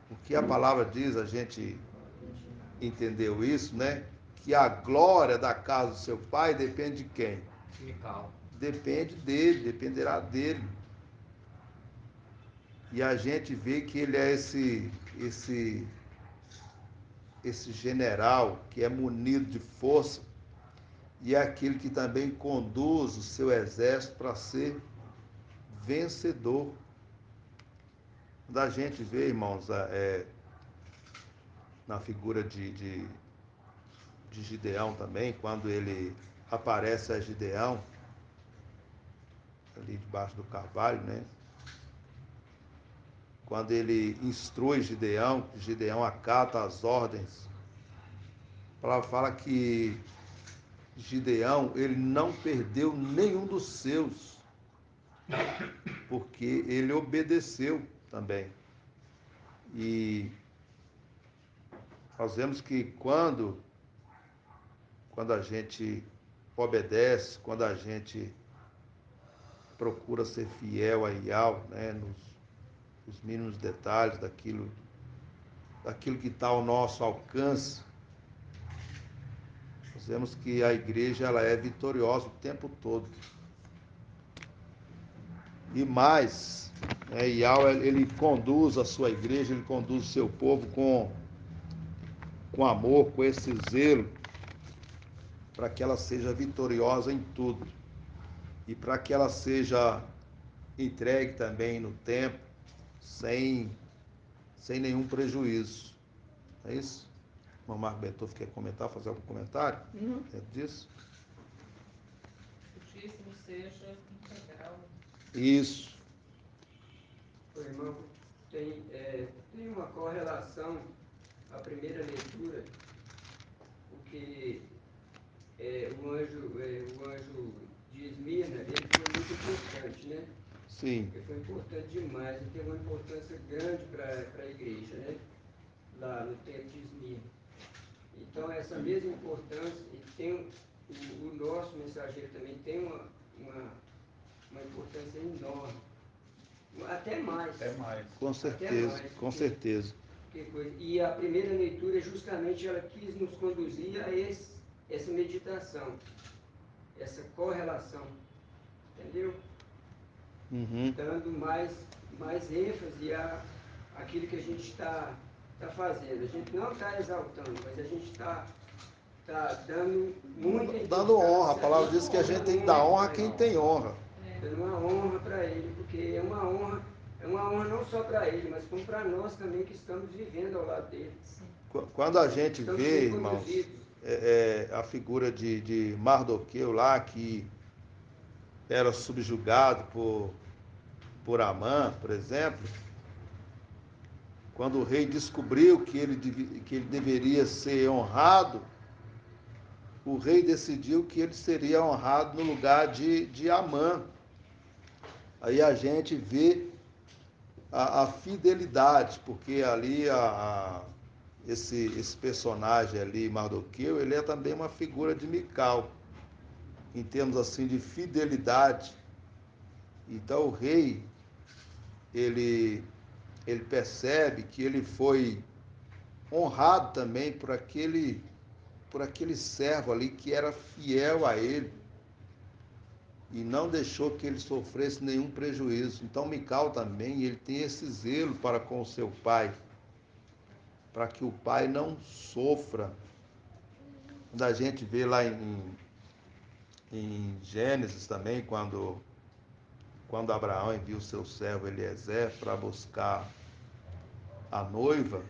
O que a palavra diz, a gente entendeu isso, né? Que a glória da casa do seu pai depende de quem? Mical. Depende dele, dependerá dele. E a gente vê que ele é esse general que é munido de força e é aquele que também conduz o seu exército para ser vencedor. Quando a gente vê, irmãos, na figura de Gideão também, quando ele aparece a Gideão, ali debaixo do carvalho, né? Quando ele instrui Gideão, Gideão acata as ordens. A palavra fala que Gideão, ele não perdeu nenhum dos seus, porque ele obedeceu também. E nós vemos que quando a gente obedece, quando a gente procura ser fiel a Yahweh, né, nos mínimos detalhes daquilo que está ao nosso alcance, nós vemos que a igreja ela é vitoriosa o tempo todo. E mais, né, Yahweh, ele conduz a sua igreja, ele conduz o seu povo com amor, com esse zelo, para que ela seja vitoriosa em tudo. E para que ela seja entregue também no tempo, sem nenhum prejuízo. É isso? O Marco Bentov quer comentar, fazer algum comentário? Não. É disso? O dízimo seja integral. Isso. O irmão, tem uma correlação, a primeira leitura, porque o anjo de Esmirna, ele foi muito importante, né? Sim. Ele foi importante demais, ele teve uma importância grande para a igreja, né? Lá no tempo de Esmirna. Então, essa mesma importância, e tem o nosso mensageiro também tem uma importância enorme. Até mais. Com certeza, mais, com certeza. E a primeira leitura, justamente, ela quis nos conduzir a essa meditação, essa correlação, entendeu? Uhum. Dando mais ênfase àquilo que a gente está fazendo. A gente não está exaltando, mas a gente está dando muita importância. Dando honra, a palavra diz que a gente tem que dar honra a quem tem honra. Dando uma honra para ele, porque é uma honra não só para ele, mas como para nós também que estamos vivendo ao lado dele. Quando a gente Estamos vê, sendo irmãos, conduzidos. a figura de Mardoqueu lá, que era subjugado por Amã, por exemplo, quando o rei descobriu que ele deveria ser honrado, o rei decidiu que ele seria honrado no lugar de Amã. Aí a gente vê a fidelidade, porque ali esse personagem ali, Mardoqueu, ele é também uma figura de Mical, em termos assim de fidelidade. Então o rei, ele percebe que ele foi honrado também por aquele servo ali que era fiel a ele e não deixou que ele sofresse nenhum prejuízo. Então Mical também, ele tem esse zelo para com o seu pai, para que o pai não sofra. Quando a gente vê lá em Gênesis também, quando Abraão envia o seu servo Eliezer para buscar a noiva,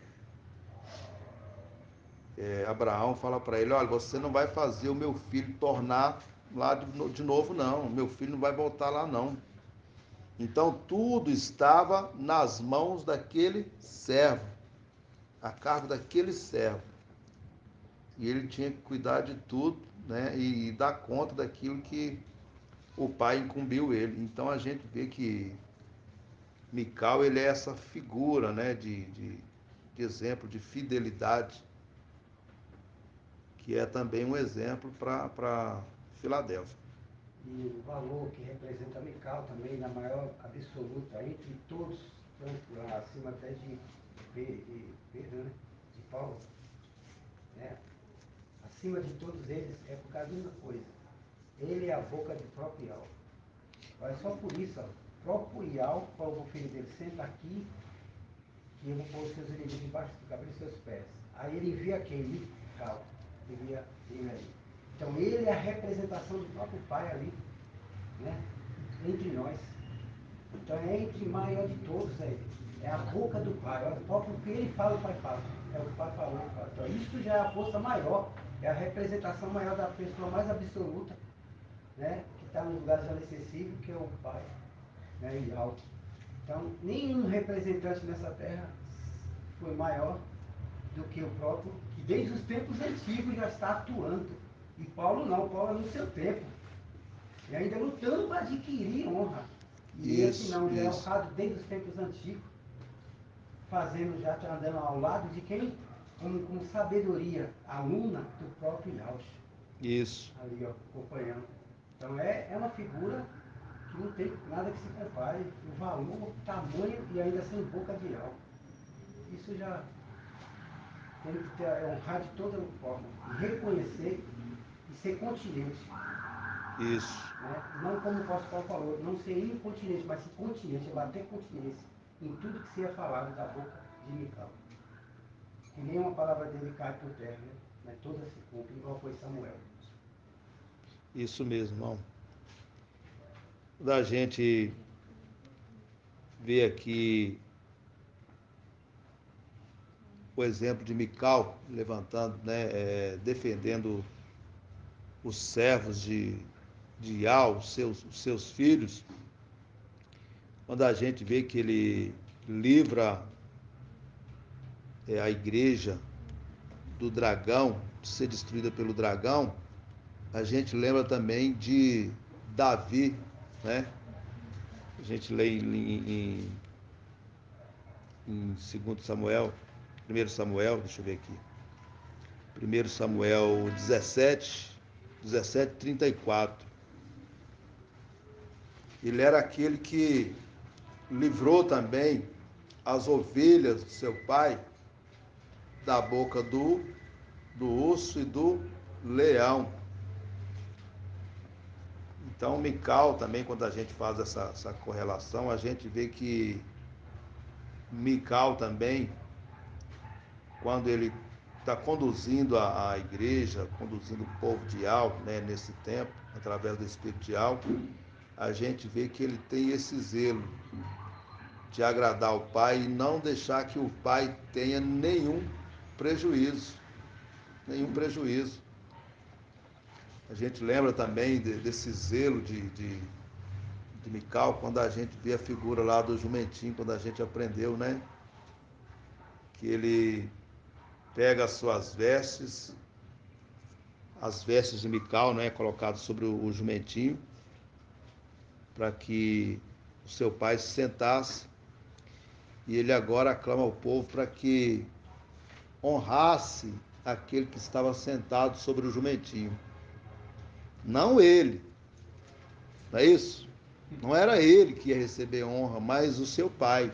Abraão fala para ele: olha, você não vai fazer o meu filho tornar lá de novo, não. Meu filho não vai voltar lá, não. Então tudo estava nas mãos daquele servo, a cargo daquele servo. E ele tinha que cuidar de tudo, né? E dar conta daquilo que o pai incumbiu ele. Então a gente vê que Mical, ele é essa figura, né? De exemplo de fidelidade, que é também um exemplo para Filadélfia. E o valor que representa Mical também, na maior absoluta, entre todos, acima até de Pedro, né? De Paulo, né? Acima de todos eles é por causa de uma coisa: ele é a boca do próprio Yahweh. Olha, só por isso, ó, o próprio Yahweh falou para o filho dele: senta aqui, que eu vou pôr os seus inimigos debaixo do cabelo dos seus pés. Aí ele envia quem? Mical. Envia ele ali. Então ele é a representação do próprio Pai ali, né? Entre nós. Então é entre maior de todos, é a boca do Pai. Olha, o próprio que ele fala, o Pai fala. É o que o Pai falou, ele fala. Então isso já é a força maior é a representação maior da pessoa mais absoluta, né? Que está nos lugares inacessíveis, que é o Pai, né? E alto. Então, nenhum representante nessa terra foi maior do que o próprio, que desde os tempos antigos já está atuando. E Paulo não, Paulo é no seu tempo. E ainda lutando para adquirir honra. E esse não, já é honrado desde os tempos antigos, fazendo, já andando ao lado de quem? Com sabedoria, aluna do próprio Yauch. Isso. Ali, ó, acompanhando. Então é uma figura que não tem nada que se compare, o valor, o tamanho e ainda sem boca de algo. Isso já tem que ter, honrar de toda forma, e reconhecer e ser continente. Isso. Né? Não como o apóstolo Paulo falou, não ser incontinente, mas ser continente, é bater continência em tudo que seja falado da boca de Mical. Que nenhuma palavra dele cai por terra, né? Mas toda se cumpre, igual foi Samuel. Isso mesmo, irmão. Da gente ver aqui o exemplo de Mical levantando, né, defendendo os servos de Ial, os seus filhos, quando a gente vê que ele livra a igreja do dragão, de ser destruída pelo dragão, a gente lembra também de Davi, né? A gente lê em 2 Samuel, 1 Samuel, deixa eu ver aqui. 1 Samuel 17, 34. Ele era aquele que livrou também as ovelhas do seu pai da boca do urso e do leão. Então, Mical também, quando a gente faz essa correlação, a gente vê que Mical também, quando ele está conduzindo a igreja, conduzindo o povo de Al, né, nesse tempo, através do Espírito de Al, a gente vê que ele tem esse zelo de agradar o Pai e não deixar que o Pai tenha nenhum prejuízo. Nenhum prejuízo. A gente lembra também desse zelo de Mical, quando a gente vê a figura lá do jumentinho, quando a gente aprendeu, né? Que ele pega as suas vestes, as vestes de Mical, né? Colocado sobre o jumentinho, para que o seu pai se sentasse. E ele agora aclama ao povo para que honrasse aquele que estava sentado sobre o jumentinho. Não ele. Não é isso? Não era ele que ia receber honra, mas o seu pai,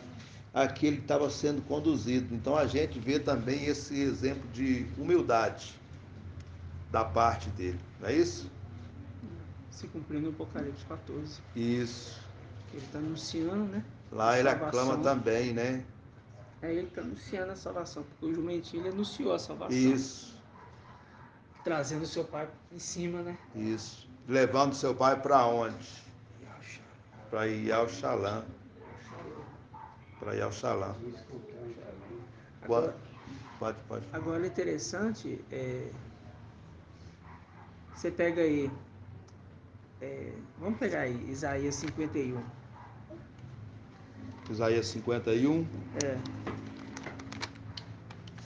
aquele que estava sendo conduzido. Então a gente vê também esse exemplo de humildade da parte dele. Não é isso? Se cumprindo no Apocalipse 14. Isso. Ele está anunciando, né? Lá ele aclama também, né? É ele que está anunciando a salvação, porque o jumentinho ele anunciou a salvação. Isso. Trazendo o seu pai em cima, né? Isso. Levando seu pai para onde? Para Yal-Shalã. Para Yal-Shalã. Agora, pode. Agora é interessante, você pega aí, vamos pegar aí, Isaías 51. Isaías 51.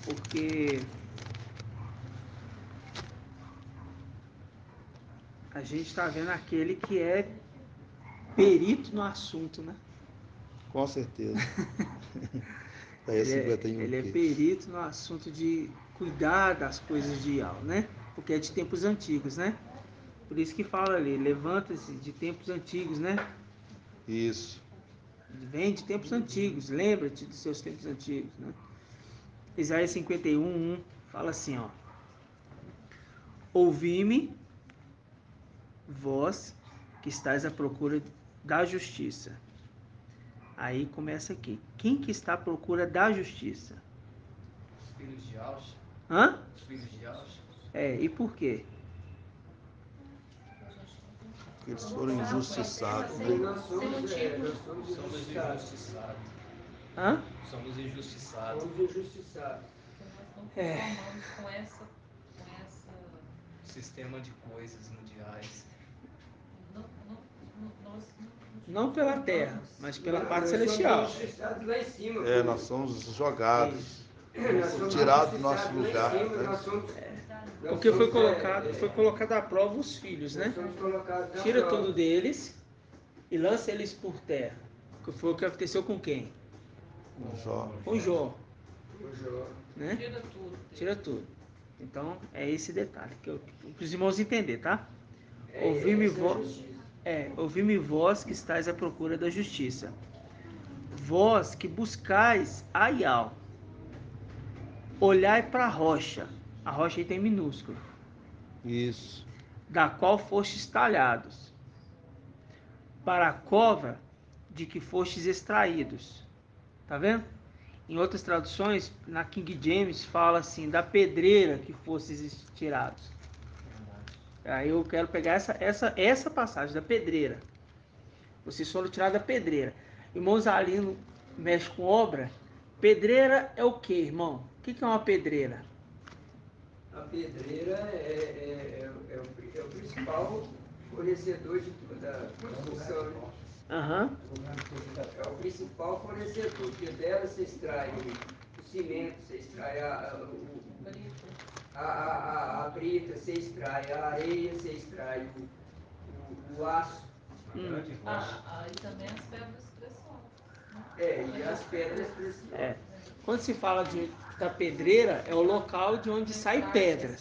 Porque a gente está vendo aquele que é perito no assunto, né? Com certeza. Isaías 51. Ele é perito no assunto de cuidar das coisas de Ial, né? Porque é de tempos antigos, né? Por isso que fala ali, levanta-se de tempos antigos, né? Isso. Vem de tempos antigos, lembra-te dos seus tempos antigos, né? Isaías 51, 1 fala assim, ó. Ouvi-me, vós que estáis à procura da justiça. Aí começa aqui. Quem que está à procura da justiça? Os filhos de Aush. Hã? Os filhos de Aush. E por quê? Porque eles foram injustiçados. Sem motivo. Somos injustiçados. Hã? Somos injustiçados. Somos injustiçados. Porque nós não conformamos com essa sistema de coisas mundiais. Nós Não pela terra, mas pela parte Nós celestial. somos injustiçados lá em cima. É, nós somos jogados, Isso. Nós somos tirados do nosso injustiçados lá em lugar. cima, Né? nós somos- nós Porque foi somos, colocado à prova os filhos, nós né? somos colocados na Tira prova. tudo deles e lança eles por terra. Que foi o que aconteceu com quem? Um Jó. Com Jó, O Jó. né? tira tudo. Tira tudo. Então, é esse detalhe que os irmãos entender, tá? É, Ouvi-me essa é a vós, justiça. ouvi-me vós que estáis à procura da justiça. Vós que buscais a Ial. Olhai para a rocha. A rocha aí tem minúsculo. Isso. Da qual fostes talhados. Para a cova de que fostes extraídos. Tá vendo? Em outras traduções, na King James fala assim, da pedreira que fostes tirados. Aí eu quero pegar essa passagem da pedreira. Vocês foram tirados da pedreira. Irmãos Alino mexe com obra. Pedreira é o que, irmão? O que é uma pedreira? A pedreira é o principal fornecedor da construção. Né? Aham. É o principal fornecedor, porque dela você extrai o cimento, você extrai a brita, você extrai a areia, você extrai o aço. E também as pedras preciosas. E as pedras preciosas. É. Quando se fala da pedreira, é o local de onde saem pedras.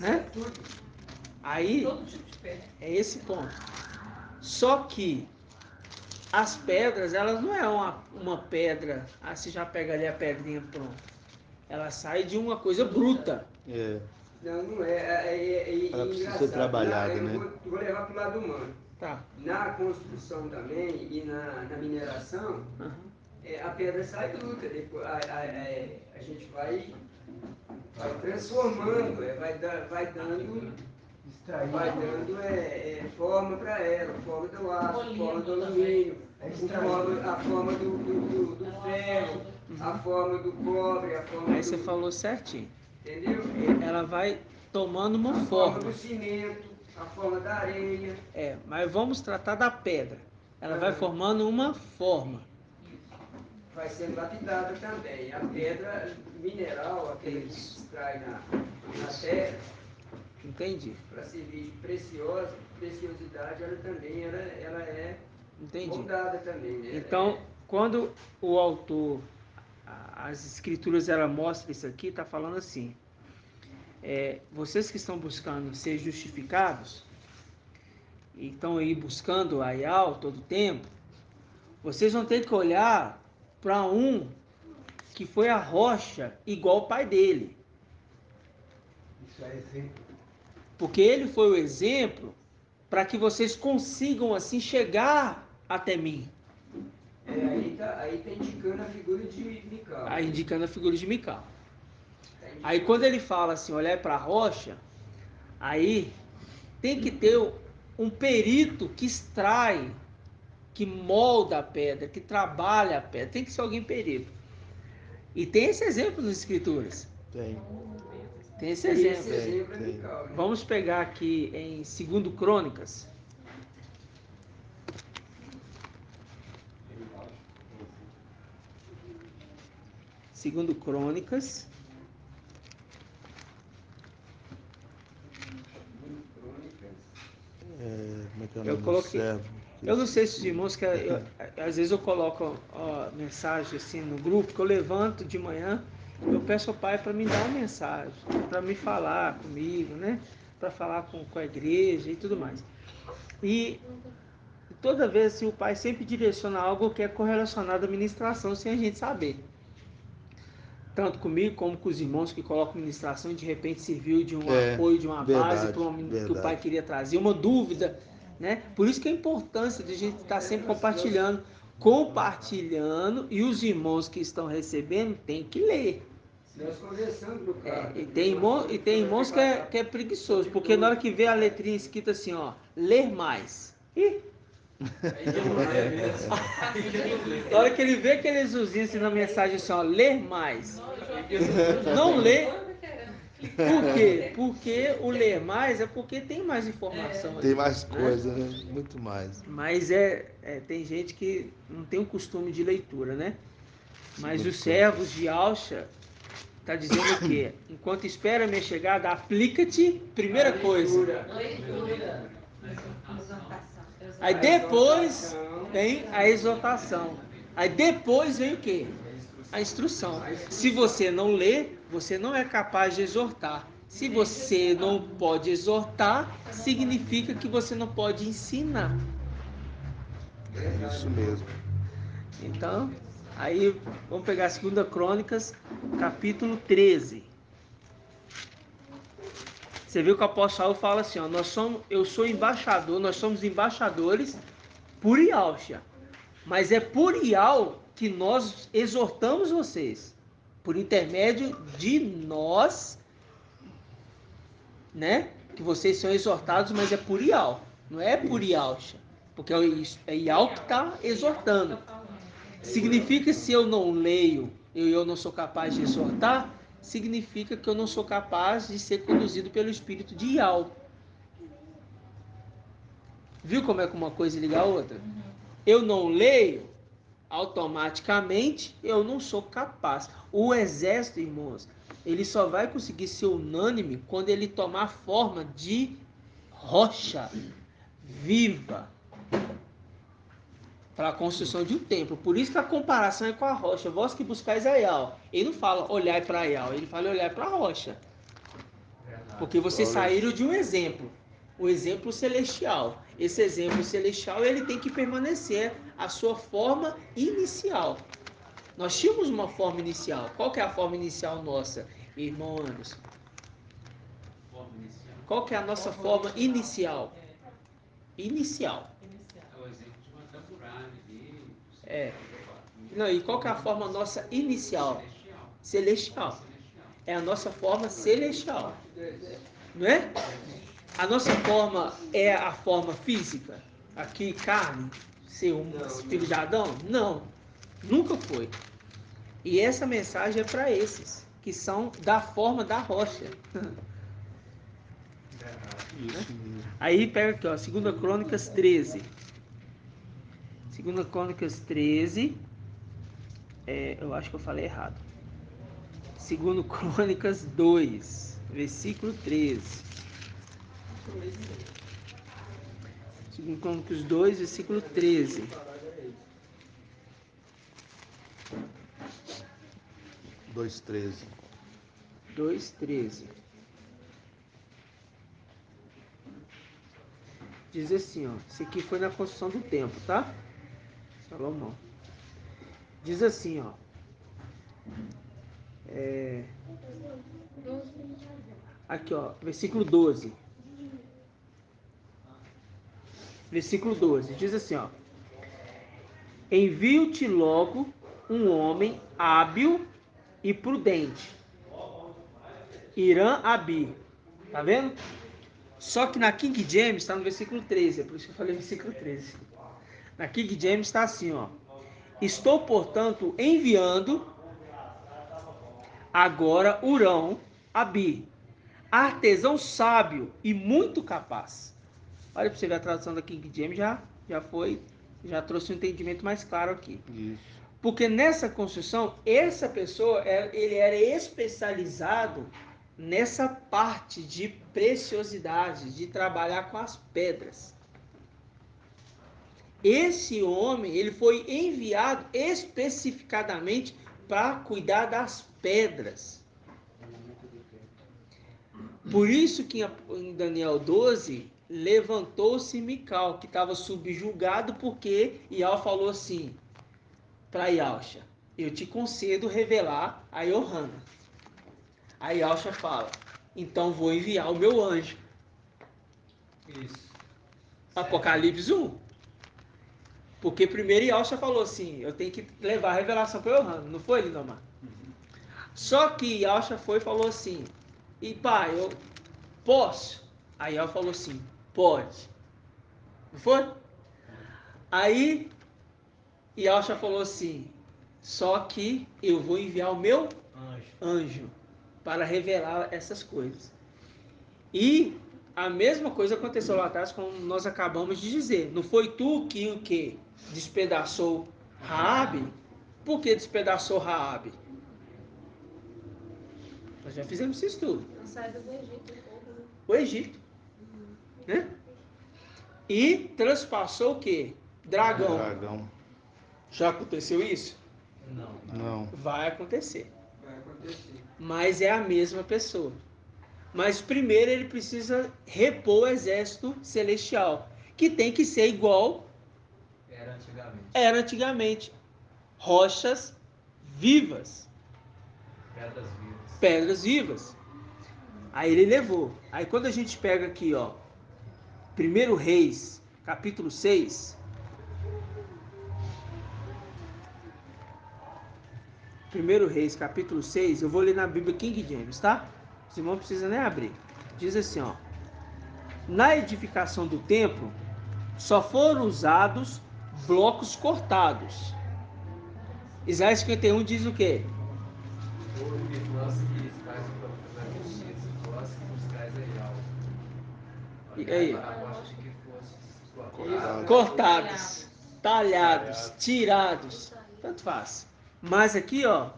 Né? Aí, Todo tipo de pedra. é esse ponto. Só que as pedras, elas não é uma pedra, você já pega ali a pedrinha pronta. Ela sai de uma coisa bruta. É. Não é. Ela precisa Engraçado. ser trabalhada, né? Eu vou levar para o lado humano. Tá. Na construção também e na mineração, a pedra sai bruta. Depois, a gente vai transformando, vai dando forma para ela, forma do aço, forma do alumínio, a forma do ferro, a forma do cobre, a forma Aí você falou certinho. Entendeu? Ela vai tomando uma A forma. forma do cimento, a forma da areia. Mas vamos tratar da pedra. Ela vai formando uma forma. Vai sendo lapidada também. A pedra mineral, aquela que se extrai na terra, Entendi. para servir de preciosidade, ela também ela é Entendi. moldada também. Né? Então, quando o autor, as escrituras, ela mostra isso aqui, está falando assim, vocês que estão buscando ser justificados, e estão aí buscando a Ial todo tempo, vocês vão ter que olhar para um que foi a rocha igual o pai dele. Isso é exemplo. Porque ele foi o exemplo para que vocês consigam assim chegar até mim. Aí tá indicando a figura de Mical. Aí indicando a figura de Mical. Aí quando ele fala assim, olhar para a rocha, aí tem que ter um perito que extrai, que molda a pedra, que trabalha a pedra. Tem que ser alguém perito. E tem esse exemplo nas escrituras. Tem esse exemplo. Tem. Vamos pegar aqui em 2 Crônicas. Segundo Crônicas. Como é que é o Eu nome coloquei. do servo? Eu não sei se os irmãos às vezes eu coloco mensagem assim no grupo, que eu levanto de manhã, eu peço ao Pai para me dar uma mensagem, para me falar comigo, né? Para falar com a igreja e tudo mais. E toda vez assim, o Pai sempre direciona algo que é correlacionado à ministração, sem a gente saber. Tanto comigo como com os irmãos que colocam ministração e de repente serviu de um apoio, de uma base para que o Pai queria trazer, uma dúvida, né? Por isso que a importância de a gente estar sempre compartilhando, e os irmãos que estão recebendo têm que ler. Nós conversamos no carro. E tem irmãos que é preguiçoso, porque na hora que vê a letrinha escrita assim, ó, ler mais. Na hora que ele vê aquele azulzinho assim na mensagem assim, ó, ler mais. Não lê. Por quê? Porque o ler mais é porque tem mais informação. Tem ali, mais né? coisa, né? Muito mais. Mas tem gente que não tem o costume de leitura, né? Mas Segundo os servos de Alcha está dizendo o quê? Enquanto espera a minha chegada, aplica-te, primeira coisa. Leitura. Aí depois vem a exortação. Aí depois vem o quê? A instrução. Se você não lê, você não é capaz de exortar. Se você não pode exortar, significa que você não pode ensinar. Isso mesmo. Então, aí vamos pegar 2 Crônicas, capítulo 13. Você viu que o apóstolo Saulo fala assim, ó, eu sou embaixador, nós somos embaixadores por Ialcha. Mas é por Ial que nós exortamos vocês. Por intermédio de nós, né? Que vocês são exortados, mas é por Ial. Não é por Ialcha. Porque é Ial que está exortando. Significa se eu não leio e eu não sou capaz de exortar, significa que eu não sou capaz de ser conduzido pelo espírito de Ial. Viu como é que uma coisa liga a outra? Eu não leio, automaticamente eu não sou capaz. O exército, irmãos, ele só vai conseguir ser unânime quando ele tomar forma de rocha viva para a construção de um templo. Por isso que a comparação é com a rocha. Vós que buscais a Ial. Ele não fala olhai para a Ial, ele fala olhai para a rocha. Porque vocês saíram de um exemplo. O exemplo celestial. Esse exemplo celestial ele tem que permanecer a sua forma inicial. Nós tínhamos uma forma inicial. Qual que é a forma inicial nossa, irmão Anderson? Qual que é a nossa forma inicial? Inicial. É o exemplo de uma tamburada ali. Não, e qual que é a forma nossa inicial? Celestial. É a nossa forma celestial. Não é? A nossa forma é a forma física? Aqui, carne? Ser um filho de Adão? Não. Nunca foi. E essa mensagem é para esses, que são da forma da rocha. Isso mesmo. Aí pega aqui, ó, 2 Crônicas 13. 2 Crônicas 13. Eu acho que eu falei errado. 2 Crônicas 2, versículo 13. 2 Crônicas 2, versículo 13. 2:13. 2:13. Diz assim, ó. Isso aqui foi na construção do templo, tá? Salomão. Diz assim, ó. Aqui, ó. Versículo 12. Versículo 12. Diz assim, ó. Envio-te logo um homem hábil e prudente. Irã-Abi. Tá vendo? Só que na King James está no versículo 13. É por isso que eu falei versículo 13. Na King James está assim, ó. Estou, portanto, enviando agora Urão-Abi, artesão sábio e muito capaz. Olha para você ver, a tradução da King James já trouxe um entendimento mais claro aqui. Isso. Porque nessa construção, essa pessoa, ele era especializado nessa parte de preciosidades, de trabalhar com as pedras. Esse homem, ele foi enviado especificadamente para cuidar das pedras. Por isso que em Daniel 12, levantou-se Mical, que estava subjugado, porque Ial falou assim para Ialcha: eu te concedo revelar a Johanna. Aí Ialcha fala: então vou enviar o meu anjo. Isso. Apocalipse 1. Porque primeiro Ialcha falou assim: eu tenho que levar a revelação para Johanna. Não foi, Lindomar? Só que Ialcha foi e falou assim: e pai, eu posso? Aí Ial falou assim: pode. Não foi? Aí Ialcha falou assim: só que eu vou enviar o meu anjo. para revelar essas coisas. E a mesma coisa aconteceu lá atrás, como nós acabamos de dizer. Não foi tu que o que despedaçou Raabe? Por que despedaçou Raabe? Nós já fizemos esse estudo. A saída do Egito, O Egito, né? E transpassou o que? Dragão. Já aconteceu isso? Não. Vai acontecer. Vai acontecer. Mas é a mesma pessoa. Mas primeiro ele precisa repor o exército celestial, que tem que ser igual era antigamente. Rochas vivas. Pedras vivas. Aí ele levou. Aí quando a gente pega aqui, ó, 1 Reis, capítulo 6. 1 Reis, capítulo 6, eu vou ler na Bíblia King James, tá? Os irmãos não precisam nem abrir. Diz assim, ó. Na edificação do templo, só foram usados blocos cortados. Isaías 51 diz o quê? E aí? Cortados, talhados, tirados, tanto faz. Mas aqui, ó,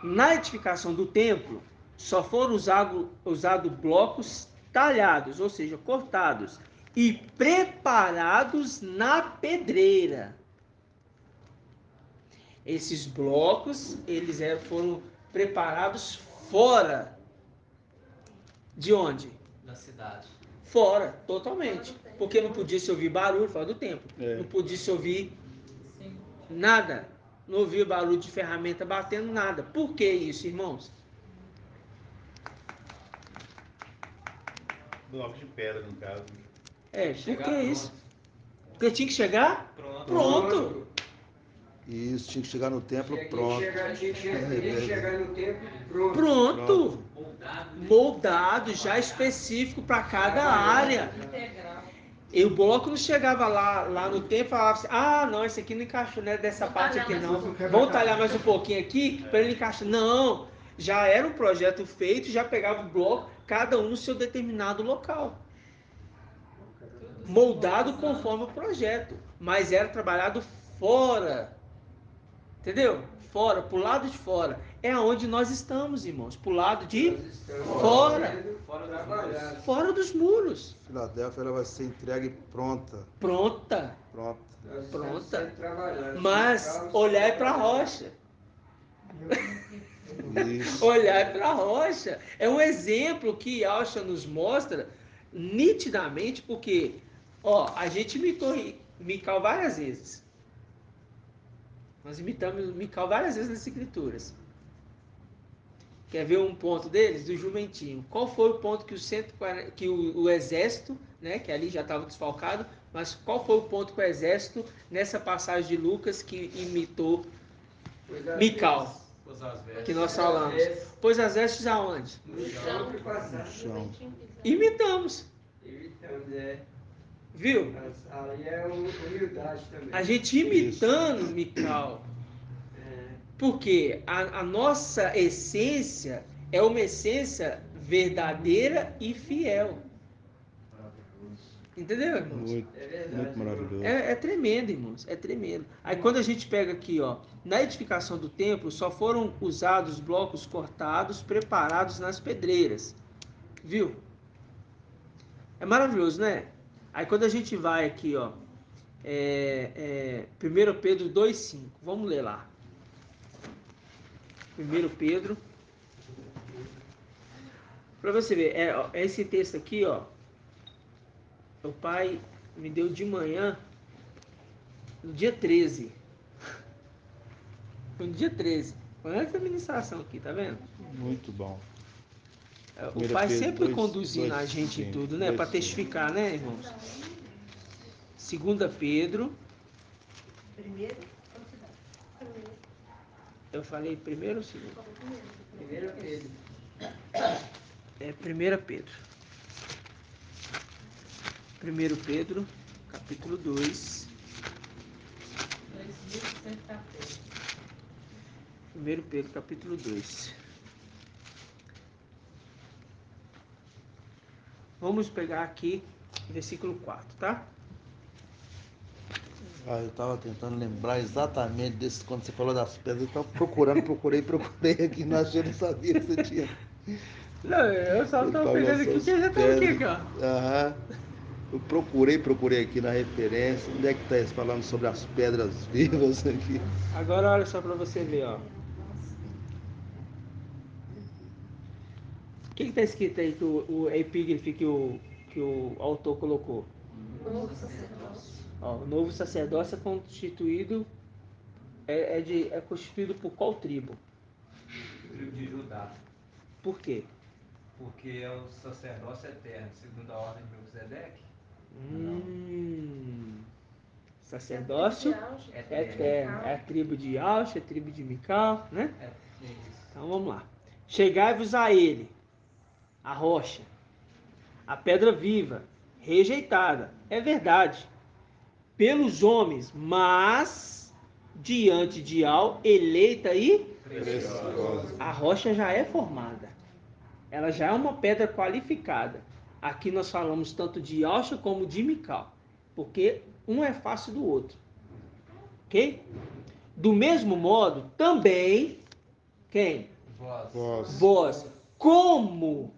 na edificação do templo, só foram usados blocos talhados, ou seja, cortados, e preparados na pedreira. Esses blocos, eles foram preparados fora. De onde? Da cidade. Fora, totalmente. Porque não podia se ouvir barulho fora do templo. Não podia se ouvir nada. Não ouvia barulho de ferramenta batendo, nada. Por que isso, irmãos? Bloco de pedra, no caso. Por que isso? Porque tinha que chegar pronto. Isso, tinha que chegar no templo pronto. Tinha que chegar no templo Pronto. Moldado, já específico para cada área. E o bloco não chegava lá no templo e falava assim, ah, não, esse aqui não encaixou, né, dessa parte aqui não. Vamos talhar mais um pouquinho aqui para ele encaixar. Não, já era um projeto feito, já pegava o bloco, cada um no seu determinado local. Moldado conforme o projeto, mas era trabalhado fora. Entendeu? Fora, pro lado de fora. É onde nós estamos, irmãos. Pro lado de fora. Fora dos muros. Filadélfia, ela vai ser entregue pronta. Pronta. Mas olhar para a rocha. Olhar para a rocha. É um exemplo que Alcha nos mostra nitidamente, porque a gente imitou Mical várias vezes. Nós imitamos Mical várias vezes nas escrituras. Quer ver um ponto deles? Do jumentinho. Qual foi o ponto que o exército, né, que ali já estava desfalcado, mas qual foi o ponto que o exército, nessa passagem de Lucas, que imitou Mical? Que nós falamos. Pôs as vestes aonde? No chão. Imitamos. Viu? Aí é humildade também. A gente imitando Mical. Porque a nossa essência é uma essência verdadeira e fiel. Entendeu, irmãos? Muito maravilhoso. É tremendo, irmãos. É tremendo. Aí quando a gente pega aqui, na edificação do templo, só foram usados blocos cortados, preparados nas pedreiras. Viu? É maravilhoso, né? Aí quando a gente vai aqui, 1 Pedro 2,5. Vamos ler lá. 1 Pedro. Para você ver, esse texto aqui, o pai me deu de manhã, no dia 13. Foi no dia 13. Foi antes da ministração aqui, tá vendo? Muito bom. O pai sempre conduzindo a gente em tudo, né? Para testificar, né, irmãos? 2 Pedro. Primeiro. Eu falei primeiro ou segundo? 1 Pedro. 1 Pedro. 1 Pedro, capítulo 2. 2114. 1 Pedro, capítulo 2. Vamos pegar aqui versículo 4, tá? Eu estava tentando lembrar exatamente desse, quando você falou das pedras, eu estava procurei aqui, não achei, não sabia que você tinha. Não, eu só Você tô falou pegando aqui essas que já tá aqui, pedras. ó. Aham. Eu procurei aqui na referência, onde é que está isso falando sobre as pedras vivas aqui? Agora olha só para você ver, ó. O que está escrito aí que o epígrafe que o autor colocou? Novo sacerdócio. Ó, o novo sacerdócio é constituído é constituído por qual tribo? Tribo de Judá. Por quê? Porque é o sacerdócio eterno, segundo a ordem de Melquisedeque. Sacerdócio eterno. É a tribo de Auxa, é a tribo de Mical, né? É isso. Então vamos lá. Chegai-vos a ele, a rocha, a pedra viva, rejeitada, é verdade, pelos homens, mas diante de Al, eleita e Preciosa. a rocha já é formada. Ela já é uma pedra qualificada. Aqui nós falamos tanto de Auxa como de Mical, porque um é fácil do outro. Ok? Do mesmo modo, também, quem? Vós, como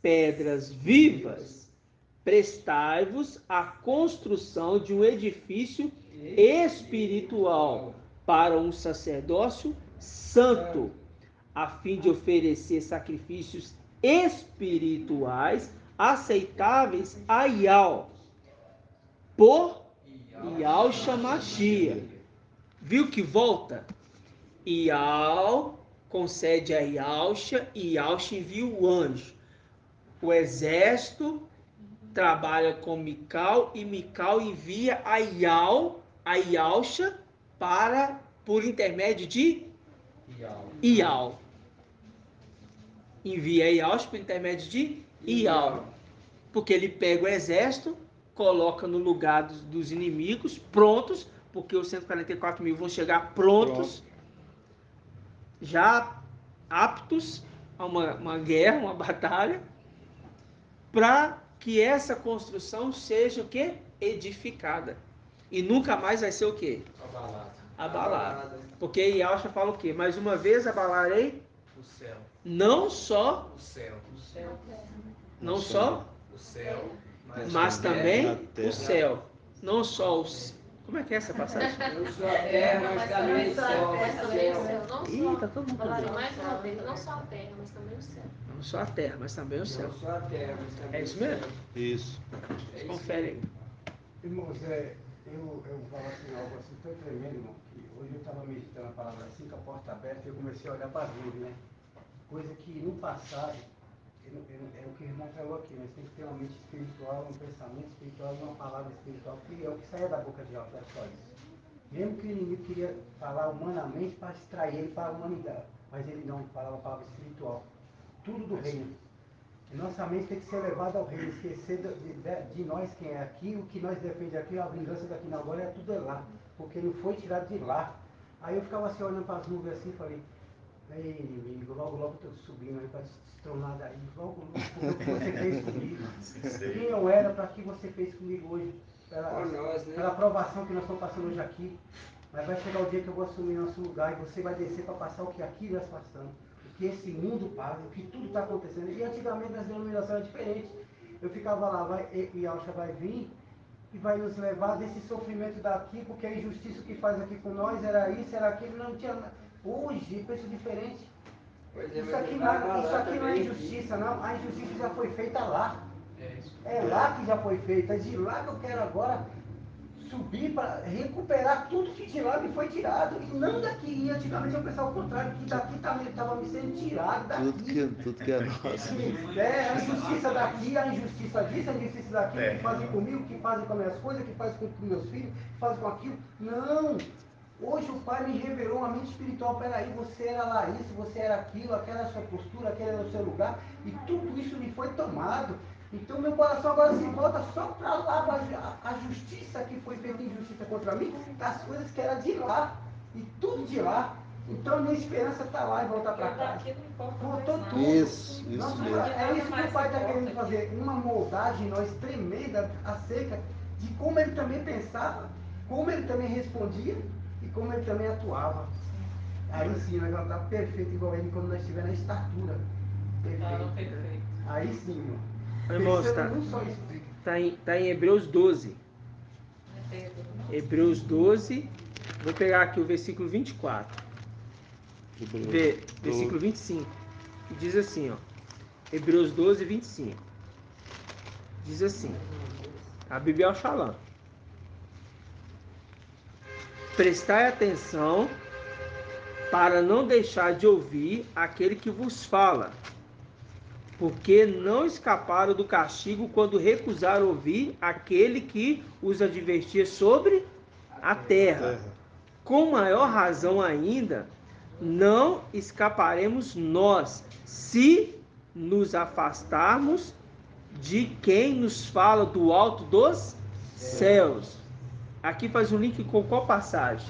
pedras vivas, prestai-vos à construção de um edifício espiritual para um sacerdócio santo, a fim de oferecer sacrifícios espirituais aceitáveis a Ial, por Ial Shamashia. Viu que volta? Ial concede a Ialcha e Ialcha envia o anjo. O exército trabalha com Mical e Mical envia a Ialcha por intermédio de Ial. Envia a Ialcha por intermédio de Ial. Porque ele pega o exército, coloca no lugar dos inimigos, prontos, porque os 144 mil vão chegar prontos, já aptos a uma guerra, uma batalha, para que essa construção seja o quê? Edificada. E nunca mais vai ser o quê? Abalada. Porque Ialcha fala o quê? Mais uma vez abalarei o céu. Não só O céu. não só O céu, mas também terra. o céu. Não só os. Como é que é essa passagem? Eu sou a terra, mas também o céu. Ih, tá todo mundo com medo. Mais uma vez, não só a terra, mas também o céu. Não só a terra, mas também o céu. Eu sou a terra, mas também É isso mesmo? Isso. Confere aí. Irmãos, eu falo assim, algo assim tão tremendo, irmão, que hoje eu estava meditando a palavra assim, com a porta aberta, e eu comecei a olhar para a Bíblia, né? Coisa que no passado, é o que o irmão falou aqui, mas tem que ter uma mente espiritual, um pensamento espiritual, uma palavra espiritual, que é o que saia da boca de Alfa, era só isso. Mesmo que o inimigo queria falar humanamente para distrair ele para a humanidade, mas ele não falava a palavra espiritual. Tudo do reino. E nossa mente tem que ser levada ao reino, esquecer de nós quem é aqui, o que nós defendemos aqui, a vingança daqui na glória, tudo é lá, porque não foi tirado de lá. Aí eu ficava assim olhando para as nuvens assim e falei, ei inimigo, logo logo estou subindo aí para destronar daí, logo logo, o que você fez comigo? Quem eu era para que você fez comigo hoje? Pela aprovação que nós estamos passando hoje aqui. Mas vai chegar o dia que eu vou assumir nosso lugar e você vai descer para passar o que aqui nós passamos. O que esse mundo passa, o que tudo está acontecendo. E antigamente nas denominações eram diferentes. Eu ficava lá, e Alcha vai vir e vai nos levar desse sofrimento daqui, porque a injustiça que faz aqui com nós era isso, era aquilo, não tinha nada. Hoje, eu penso diferente. Isso aqui não é injustiça, não. A injustiça já foi feita lá. É lá que já foi feita. É de lá que eu quero agora subir para recuperar tudo que de lá me foi tirado. E não daqui. E antigamente eu pensava o contrário, que daqui também estava me sendo tirado daqui. Tudo que é nosso. A injustiça daqui, a injustiça disso, a injustiça daquilo, que fazem comigo, que fazem com as minhas coisas, que fazem com meus filhos, que fazem com aquilo. Não! Hoje o Pai me revelou uma mente espiritual. Peraí, você era lá isso, você era aquilo, aquela era a sua postura, aquele era o seu lugar, e tudo isso me foi tomado. Então meu coração agora se volta só para lá, para a justiça que foi feita, injustiça contra mim, das coisas que era de lá, e tudo de lá. Então minha esperança está lá e voltar para casa. Daqui não importa Voltou mais tudo. nada. Isso Nossa, mesmo. é isso que o Pai está querendo fazer. Uma moldagem em nós tremenda acerca de como ele também pensava, como ele também respondia e como ele também atuava. Aí sim, nós vamos estar perfeito igual ele quando nós estivermos na estatura. Tá, Perfeito. perfeito. Aí sim, irmão. Irmãos, Pensando num só espírito. tá em Hebreus 12. Não é Pedro, não? Hebreus 12. Vou pegar aqui o versículo 24. Versículo 25. Que diz assim, ó. Hebreus 12, 25. Diz assim. A Bíblia é o Shalom. Prestai atenção para não deixar de ouvir aquele que vos fala, porque não escaparam do castigo quando recusaram ouvir aquele que os advertia sobre a terra. Com maior razão ainda, não escaparemos nós, se nos afastarmos de quem nos fala do alto dos céus. Aqui faz um link com qual passagem?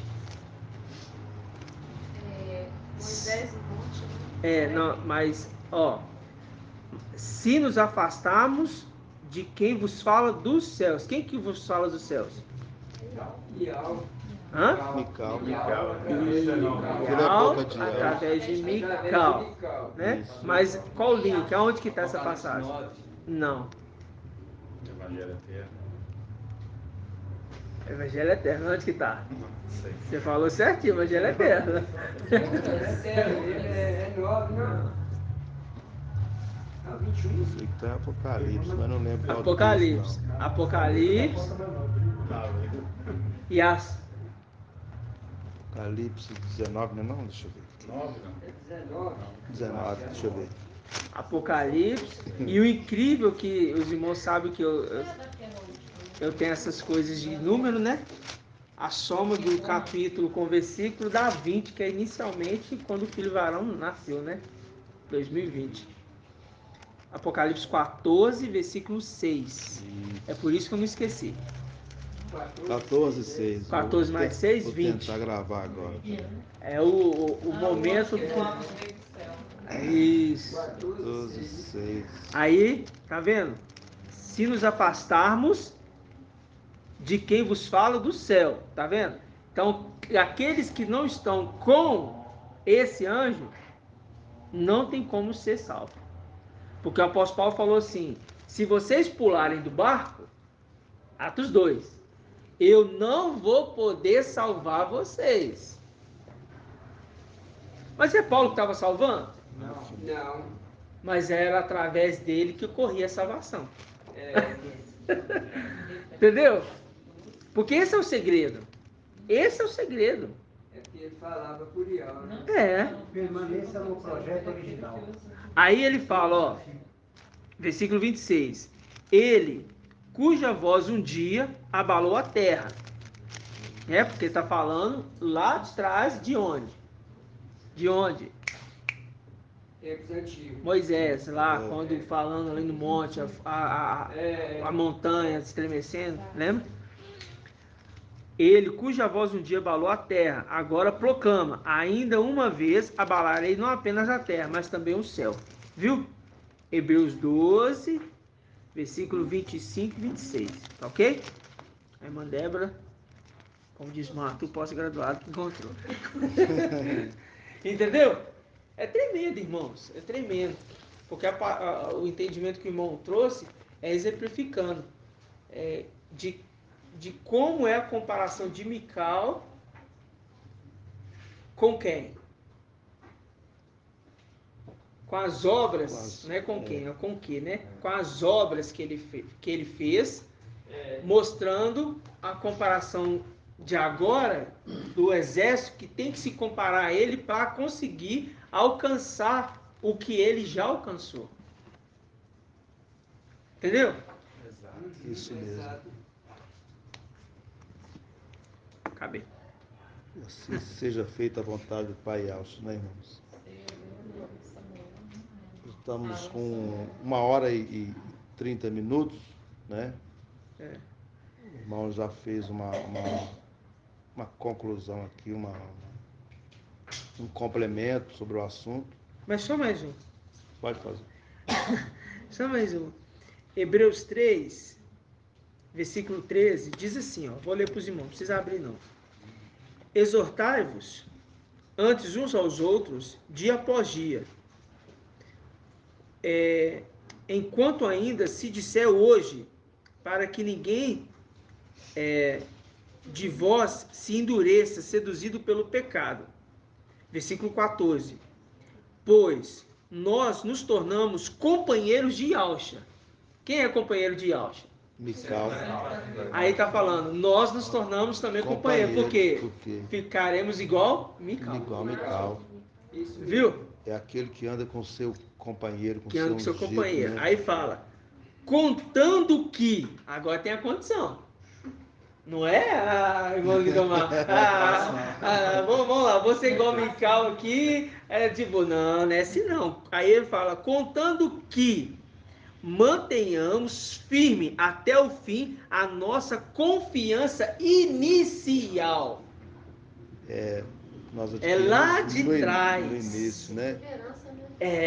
Moisés e Monte. Não, mas, ó, se nos afastarmos de quem vos fala dos céus. Quem que vos fala dos céus? Hã? Mical. Mical, através de Mical, né? Mas qual o link? Aonde que está essa passagem? Não. Evangelho eterno. Evangelho eterno, onde que está? Você falou certinho, Evangelho eterno. É 9, não? Não, 21. Isso aí tá em Apocalipse, mas não lembro qual Apocalipse. texto, Apocalipse. E as. Apocalipse 19, não é não? Deixa eu ver. 9 não. 19. 19, deixa eu ver. Apocalipse. E o incrível que os irmãos sabem que eu tenho essas coisas de número, né? A soma do capítulo com o versículo dá 20, que é inicialmente quando o filho varão nasceu, né? 2020. Apocalipse 14, versículo 6. É por isso que eu não esqueci. 14, 6. 14 mais 6, 20. Vou tentar gravar agora. É o momento. Isso. 14, 6. Aí, tá vendo? Se nos afastarmos de quem vos fala do céu, tá vendo? Então, aqueles que não estão com esse anjo, não tem como ser salvo. Porque o apóstolo Paulo falou assim: se vocês pularem do barco, Atos 2, eu não vou poder salvar vocês. Mas é Paulo que estava salvando? Não. Mas era através dele que ocorria a salvação. Entendeu? Porque esse é o segredo. Esse é o segredo. É que ele falava por Ial, né? Permaneça no projeto original. Aí ele fala, ó, versículo 26. Ele, cuja voz um dia abalou a terra. Porque está falando lá atrás de onde? De onde? Tempos antigos. Moisés, lá, quando falando ali no monte, a montanha estremecendo, lembra? Ele, cuja voz um dia abalou a terra, agora proclama: ainda uma vez abalarei não apenas a terra, mas também o céu. Viu? Hebreus 12, versículo 25 e 26. Tá ok? A irmã Débora, como diz Marco, o pós-graduado que encontrou. Entendeu? É tremendo, irmãos. É tremendo. Porque o entendimento que o irmão trouxe é exemplificando de como é a comparação de Mical com quem? Com as obras, não é com quem, é com que, né? Com as obras que ele fez, mostrando a comparação de agora do exército que tem que se comparar a ele para conseguir alcançar o que ele já alcançou. Entendeu? Exato. Isso mesmo. Acabei. Assim seja feita a vontade do Pai Alto, né, irmãos? Estamos com 1h30, né? O irmão já fez uma conclusão aqui, um complemento sobre o assunto. Mas só mais um. Pode fazer. Só mais um. Hebreus 3, versículo 13, diz assim, ó, vou ler para os irmãos, não precisa abrir não. Exortai-vos antes uns aos outros, dia após dia. Enquanto ainda se disser hoje, para que ninguém de vós se endureça, seduzido pelo pecado. Versículo 14. Pois nós nos tornamos companheiros de Yahshua. Quem é companheiro de Yahshua? Mical. Aí está falando, nós nos tornamos também companheiros. Por quê? Porque Ficaremos igual Mical. igual Mical. Viu? É aquele que anda com seu companheiro, com Que anda com seu ungido, companheiro. né? Aí fala, contando que, agora tem a condição. Não é, irmão Lindomar? Vamos lá, você igual Mical aqui, tipo, não é assim não. Aí ele fala, contando que mantenhamos firme até o fim a nossa confiança inicial. Nós lá de no trás. No início, né?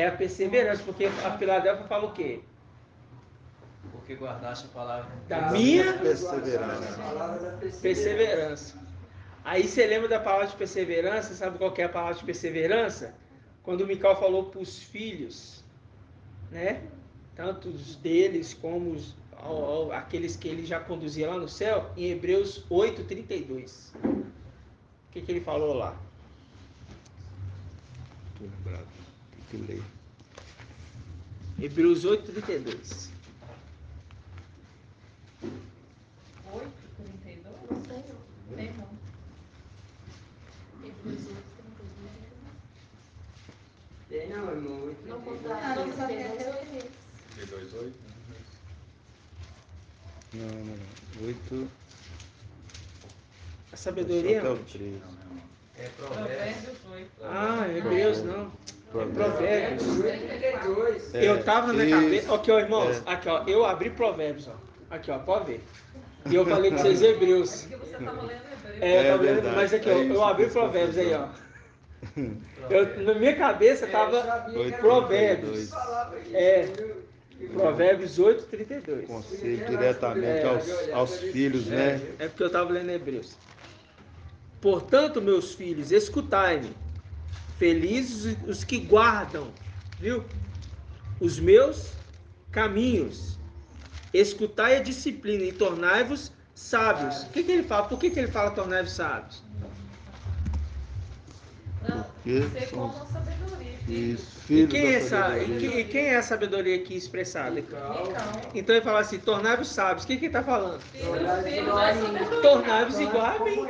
A perseverança, porque a Filadélfia fala o quê? Porque guardaste a palavra Da minha perseverança. Perseverança. Aí você lembra da palavra de perseverança? Sabe qual que é a palavra de perseverança? Quando o Mical falou para os filhos, né? Tanto os deles como aqueles que ele já conduzia lá no céu, em Hebreus 8:32. O que ele falou lá? Estou lembrado. Tem que ler. Hebreus 8:32. 8:32? Não sei não. Tem não. Hebreus 8:32. Tem não, irmão. Não contaram. 32:8. Não. 8. A sabedoria? Só até o 3. é Provérbios. 8. Hebreus não. Provérbios. 32. Eu estava na minha isso. cabeça. Aqui, ó, irmãos. Aqui, ó. Eu abri Provérbios, ó. Aqui, ó. Pode ver. E eu falei com vocês Hebreus. Porque você estava lendo Hebreus. Eu tava lendo, verdade. mas aqui, ó. Eu abri Provérbios aí, ó. Na minha cabeça estava Provérbios. Provérbios 8:32. Conselho diretamente aos filhos, né? É porque eu estava lendo Hebreus. Portanto, meus filhos, escutai-me. Felizes os que guardam, viu? Os meus caminhos. Escutai a disciplina e tornai-vos sábios. O que ele fala? Por que ele fala tornai-vos sábios? Você como a sabedoria. Isso, E filho quem, da e sabedoria. quem é a sabedoria aqui expressada? Então, Então ele fala assim, tornai-vos sábios. O que ele está falando? filho da sabedoria. Tornai-vos igual a mim.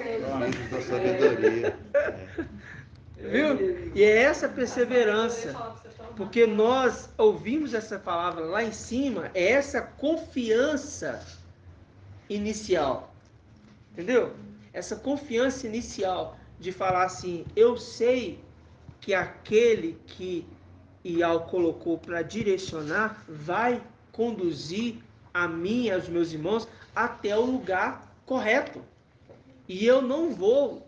Filhos da sabedoria. Viu? E é essa perseverança. Porque nós ouvimos essa palavra lá em cima, é essa confiança inicial. Entendeu? Essa confiança inicial de falar assim, eu sei que aquele que Ial colocou para direcionar vai conduzir a mim e aos meus irmãos até o lugar correto. E eu não vou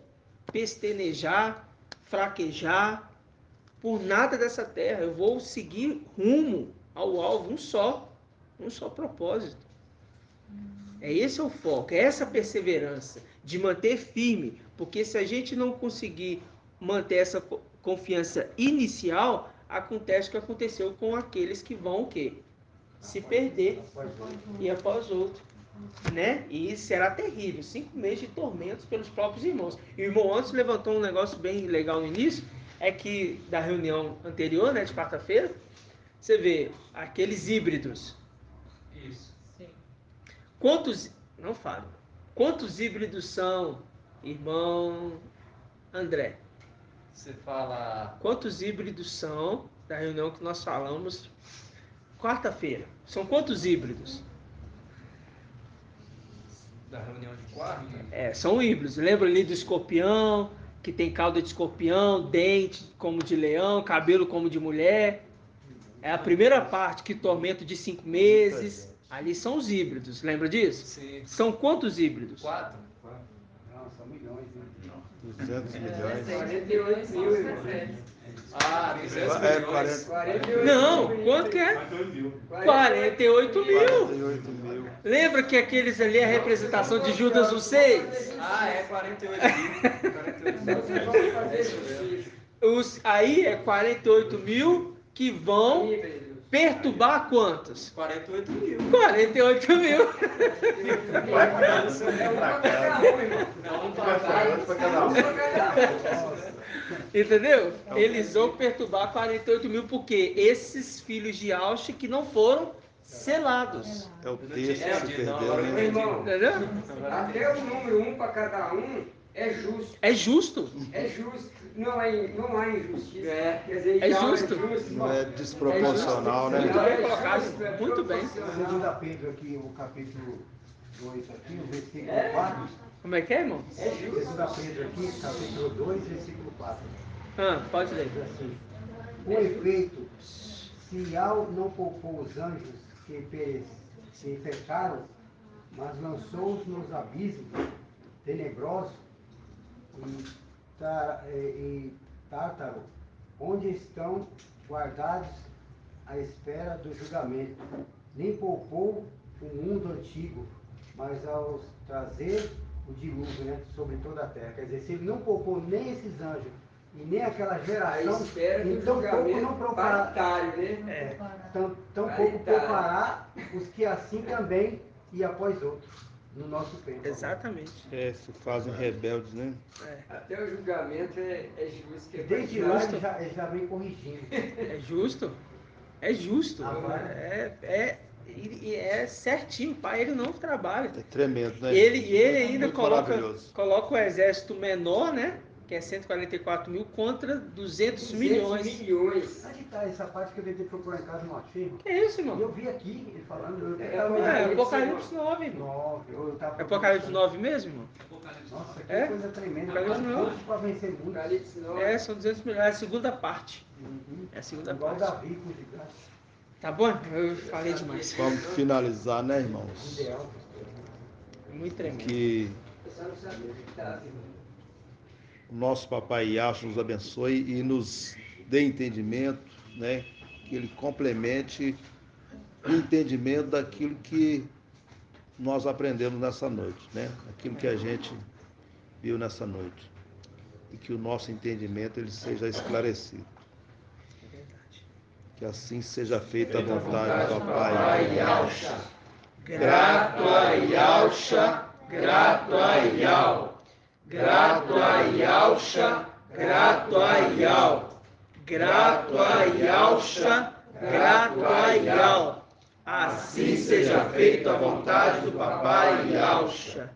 pestanejar, fraquejar por nada dessa terra. Eu vou seguir rumo ao alvo, um só propósito. Esse é o foco, é essa perseverança de manter firme, porque se a gente não conseguir manter essa confiança inicial, acontece o que aconteceu com aqueles que vão o quê? Se perder e após outro, né? E será terrível, 5 meses de tormentos pelos próprios irmãos. E o irmão antes levantou um negócio bem legal no início, é que da reunião anterior, né, de quarta-feira, você vê aqueles híbridos. Isso. Sim. Quantos híbridos são, irmão André? Você fala. Quantos híbridos são da reunião que nós falamos quarta-feira? São quantos híbridos? Da reunião de quarta? São híbridos. Lembra ali do escorpião, que tem cauda de escorpião, dente como de leão, cabelo como de mulher. É a primeira parte, que tormento de 5 meses. Ali são os híbridos, lembra disso? Sim. São quantos híbridos? 4? Não, são milhões, né? 200 milhões. 48 mil, irmão. Ah, 200 É, milhões. 48 Não, mil. quanto que é? 48 mil. 48 mil. Lembra que aqueles ali é a representação de Judas os 6? Ah, é 48 mil. 48 mil. Vocês vão fazer justiça. Aí é 48 mil que vão perturbar quantos? 48 mil. 48 mil. É um pra cada um, irmão. Não, um pra cada. Um pra cada um. Entendeu? Eles vão perturbar 48 mil porque esses filhos de Ausch que não foram selados. É o texto que se Não, perdeu, Meu né? irmão, Entendeu? até o número 1 para cada um é justo. É justo. É justo. Não há injustiça. Quer dizer, É já justo. Não é desproporcional, né? Muito bem É colocado. justo, é Muito bem. Segunda Pedro aqui, o capítulo 2 aqui, o versículo É. 4. Como é que é, irmão? É justo. Segunda Pedro aqui, capítulo 2, versículo 4. Pode ler. Diz assim: com efeito, se Al não poupou os anjos que pecaram, mas lançou-os nos abismos tenebrosos e Tártaro, onde estão guardados à espera do julgamento. Nem poupou o mundo antigo, mas ao trazer o dilúvio, né, sobre toda a terra. Quer dizer, se ele não poupou nem esses anjos e nem aquela A geração, espera do então pouco não julgamento poupará, paritário, né? tão pouco poupará os que assim também e após outros, no nosso tempo. Exatamente. É, se fazem rebeldes, né? Até o julgamento é justo. Que é Desde pra- lá ele já vem corrigindo. É justo. É justo. Agora. É certinho. O pai ele não trabalha. É tremendo, né? Ele ainda Muito maravilhoso. coloca o exército menor, né? Que é 144 mil contra 200 milhões. milhões. Onde está essa parte que eu tentei procurar em casa, não achei? Que é isso, E irmão? eu vi aqui ele falando. É Apocalipse 9, irmão. 9. Eu tava É Apocalipse 9 mesmo, irmão? Nossa, que É? coisa tremenda. Apocalipse Tão 9. pouco para vencer muito. Apocalipse 9. É, são 200 milhões. É a segunda parte. Uhum. É a segunda Igual parte. Davi com o gigante. Tá bom? Eu falei demais. Vamos finalizar, né, irmãos? Ideal. Muito tremendo. Que O pessoal não sabe o que está. o nosso Papai Yahshua nos abençoe e nos dê entendimento, né? Que Ele complemente o entendimento daquilo que nós aprendemos nessa noite, né? Aquilo que a gente viu nessa noite. E que o nosso entendimento ele seja esclarecido. Que assim seja feita a vontade do Papai Yahshua. Grato a Yahshua, grato a Yahweh. Grato a Yahshua, grato a Yahweh. Grato a Yahshua, grato a Yahweh. Assim seja feita a vontade do Papai Yahshua.